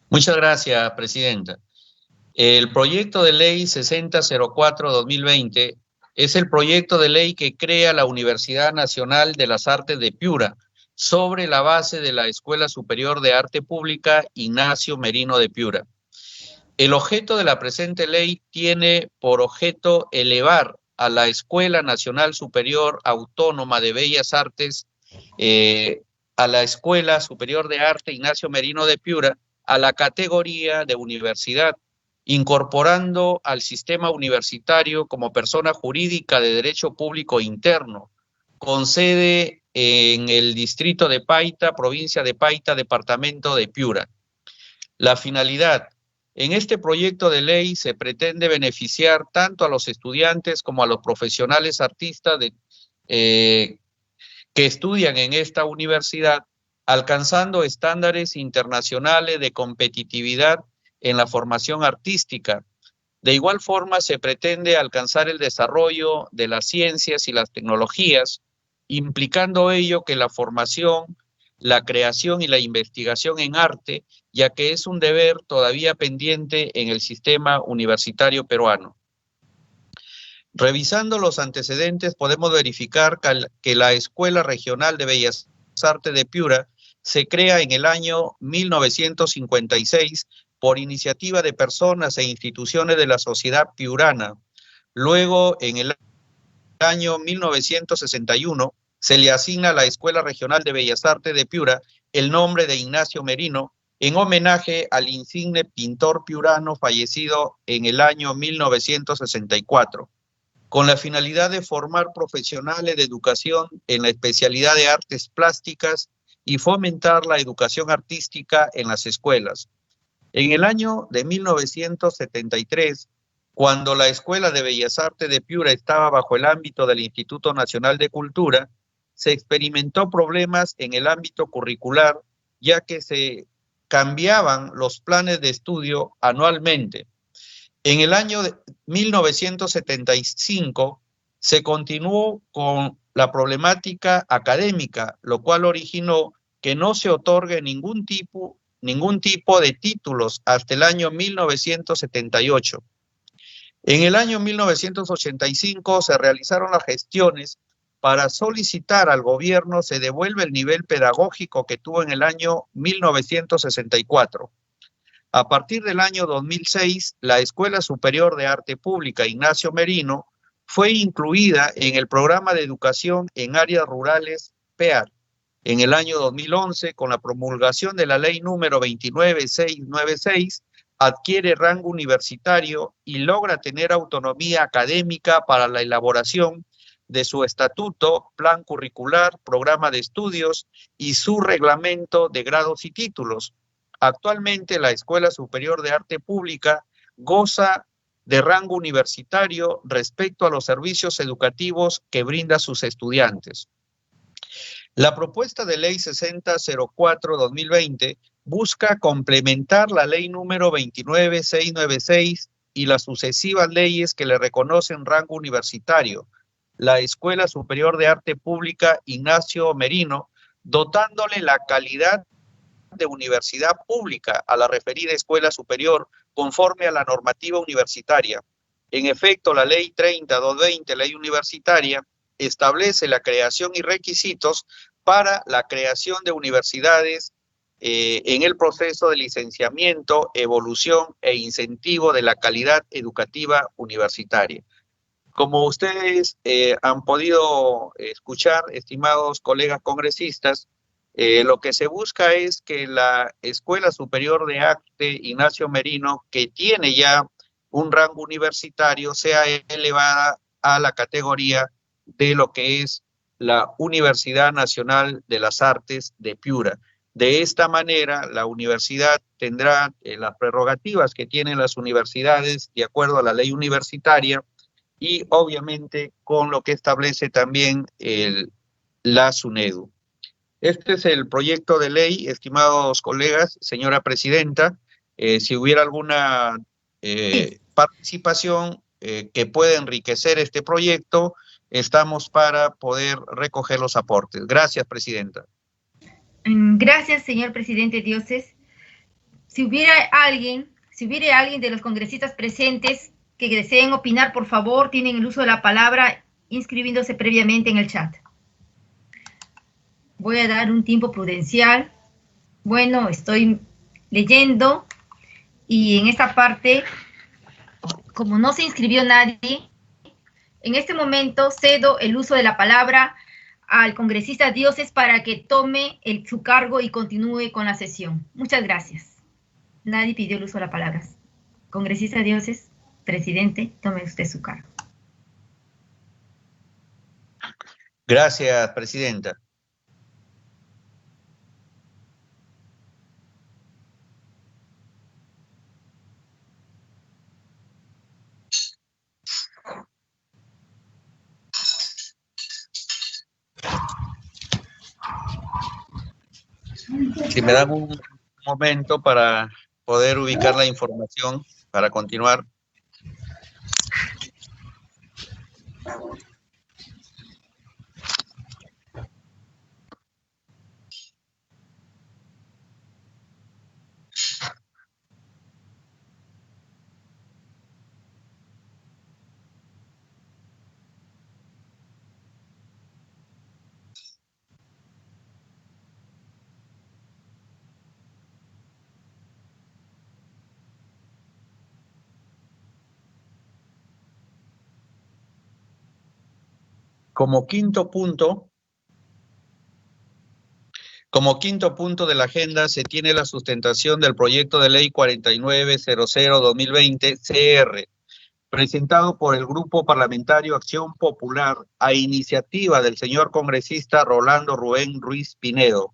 Muchas gracias, presidenta. El proyecto de ley 6004/2020 es el proyecto de ley que crea la Universidad Nacional de las Artes de Piura sobre la base de la Escuela Superior de Arte Pública Ignacio Merino de Piura. El objeto de la presente ley tiene por objeto elevar a la Escuela Nacional Superior Autónoma de Bellas Artes, a la Escuela Superior de Arte Ignacio Merino de Piura, a la categoría de universidad, incorporando al sistema universitario como persona jurídica de derecho público interno, con sede en el distrito de Paita, provincia de Paita, departamento de Piura. La finalidad: en este proyecto de ley se pretende beneficiar tanto a los estudiantes como a los profesionales artistas que estudian en esta universidad, alcanzando estándares internacionales de competitividad en la formación artística. De igual forma, se pretende alcanzar el desarrollo de las ciencias y las tecnologías, implicando ello que la formación, la creación y la investigación en arte, ya que es un deber todavía pendiente en el sistema universitario peruano. Revisando los antecedentes, podemos verificar que la Escuela Regional de Bellas Artes de Piura se crea en el año 1956 por iniciativa de personas e instituciones de la sociedad piurana. Luego, en el año 1961, se le asigna a la Escuela Regional de Bellas Artes de Piura el nombre de Ignacio Merino, en homenaje al insigne pintor piurano fallecido en el año 1964, con la finalidad de formar profesionales de educación en la especialidad de artes plásticas y fomentar la educación artística en las escuelas. En el año de 1973, cuando la Escuela de Bellas Artes de Piura estaba bajo el ámbito del Instituto Nacional de Cultura, se experimentó problemas en el ámbito curricular, ya que se cambiaban los planes de estudio anualmente. En el año de 1975, Se continuó con la problemática académica, lo cual originó que no se otorgue ningún tipo de títulos hasta el año 1978. En el año 1985 se realizaron las gestiones para solicitar al gobierno se devuelva el nivel pedagógico que tuvo en el año 1964. A partir del año 2006, la Escuela Superior de Arte Pública Ignacio Merino fue incluida en el programa de educación en áreas rurales PEAR. En el año 2011, con la promulgación de la ley número 29696, adquiere rango universitario y logra tener autonomía académica para la elaboración de su estatuto, plan curricular, programa de estudios y su reglamento de grados y títulos. Actualmente la Escuela Superior de Arte Pública goza de rango universitario respecto a los servicios educativos que brinda a sus estudiantes. La propuesta de ley 6004-2020 busca complementar la ley número 29696 y las sucesivas leyes que le reconocen rango universitario, la Escuela Superior de Arte Pública Ignacio Merino, dotándole la calidad de universidad pública a la referida escuela superior conforme a la normativa universitaria. En efecto, la ley 30-220, ley universitaria, establece la creación y requisitos para la creación de universidades en el proceso de licenciamiento, evolución e incentivo de la calidad educativa universitaria. Como ustedes han podido escuchar, estimados colegas congresistas, lo que se busca es que la Escuela Superior de Arte Ignacio Merino, que tiene ya un rango universitario, sea elevada a la categoría de lo que es la Universidad Nacional de las Artes de Piura. De esta manera, la universidad tendrá las prerrogativas que tienen las universidades de acuerdo a la ley universitaria y obviamente con lo que establece también la SUNEDU. Este es el proyecto de ley, estimados colegas, señora presidenta. Si hubiera alguna participación que pueda enriquecer este proyecto, estamos para poder recoger los aportes. Gracias, presidenta. Gracias, señor presidente Dioses. Si hubiera alguien de los congresistas presentes que deseen opinar, por favor, tienen el uso de la palabra inscribiéndose previamente en el chat. Voy a dar un tiempo prudencial. Bueno, estoy leyendo y en esta parte, como no se inscribió nadie, en este momento cedo el uso de la palabra al congresista Dioses para que tome su cargo y continúe con la sesión. Muchas gracias. Nadie pidió el uso de la palabra. Congresista Dioses, presidente, tome usted su cargo. Gracias, presidenta. Si me dan un momento para poder ubicar la información para continuar. Como quinto punto de la agenda se tiene la sustentación del proyecto de ley 4900-2020 CR, presentado por el Grupo Parlamentario Acción Popular a iniciativa del señor congresista Rolando Rubén Ruiz Pinedo,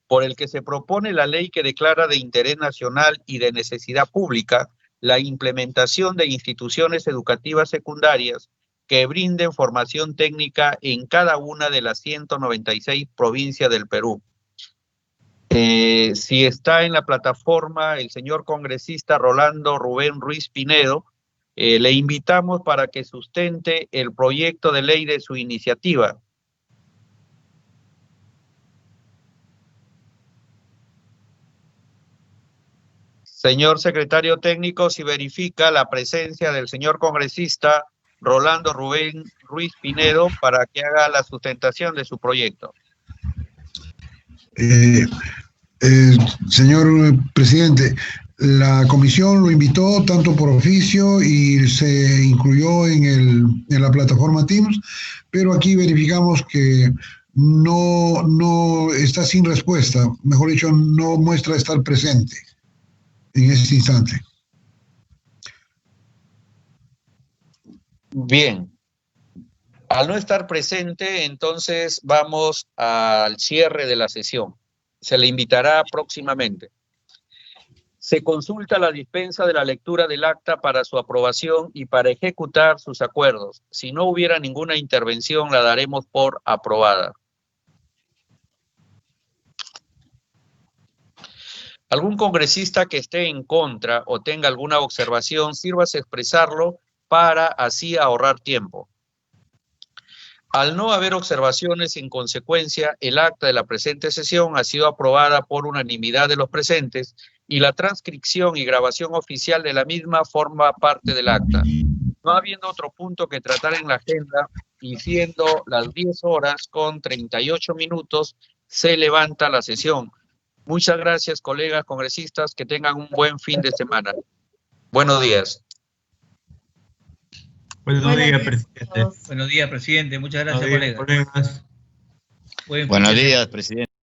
por el que se propone la ley que declara de interés nacional y de necesidad pública la implementación de instituciones educativas secundarias que brinden formación técnica en cada una de las 196 provincias del Perú. Si está en la plataforma el señor congresista Rolando Rubén Ruiz Pinedo, Le invitamos para que sustente el proyecto de ley de su iniciativa. Señor secretario técnico, si verifica la presencia del señor congresista Rolando Rubén Ruiz Pinedo para que haga la sustentación de su proyecto. Señor presidente, la comisión lo invitó tanto por oficio y se incluyó en la plataforma Teams, pero aquí verificamos que no está sin respuesta, mejor dicho, no muestra estar presente en este instante. Bien. Al no estar presente, entonces vamos al cierre de la sesión. Se le invitará próximamente. Se consulta la dispensa de la lectura del acta para su aprobación y para ejecutar sus acuerdos. Si no hubiera ninguna intervención, la daremos por aprobada. Algún congresista que esté en contra o tenga alguna observación, sírvase expresarlo para así ahorrar tiempo. Al no haber observaciones, en consecuencia, el acta de la presente sesión ha sido aprobada por unanimidad de los presentes y la transcripción y grabación oficial de la misma forma parte del acta. No habiendo otro punto que tratar en la agenda y siendo las 10:38, se levanta la sesión. Muchas gracias, colegas congresistas, que tengan un buen fin de semana. Buenos días. Buenos días, presidente. Buenos días, presidente. Muchas gracias, colegas. Buenos días, presidente.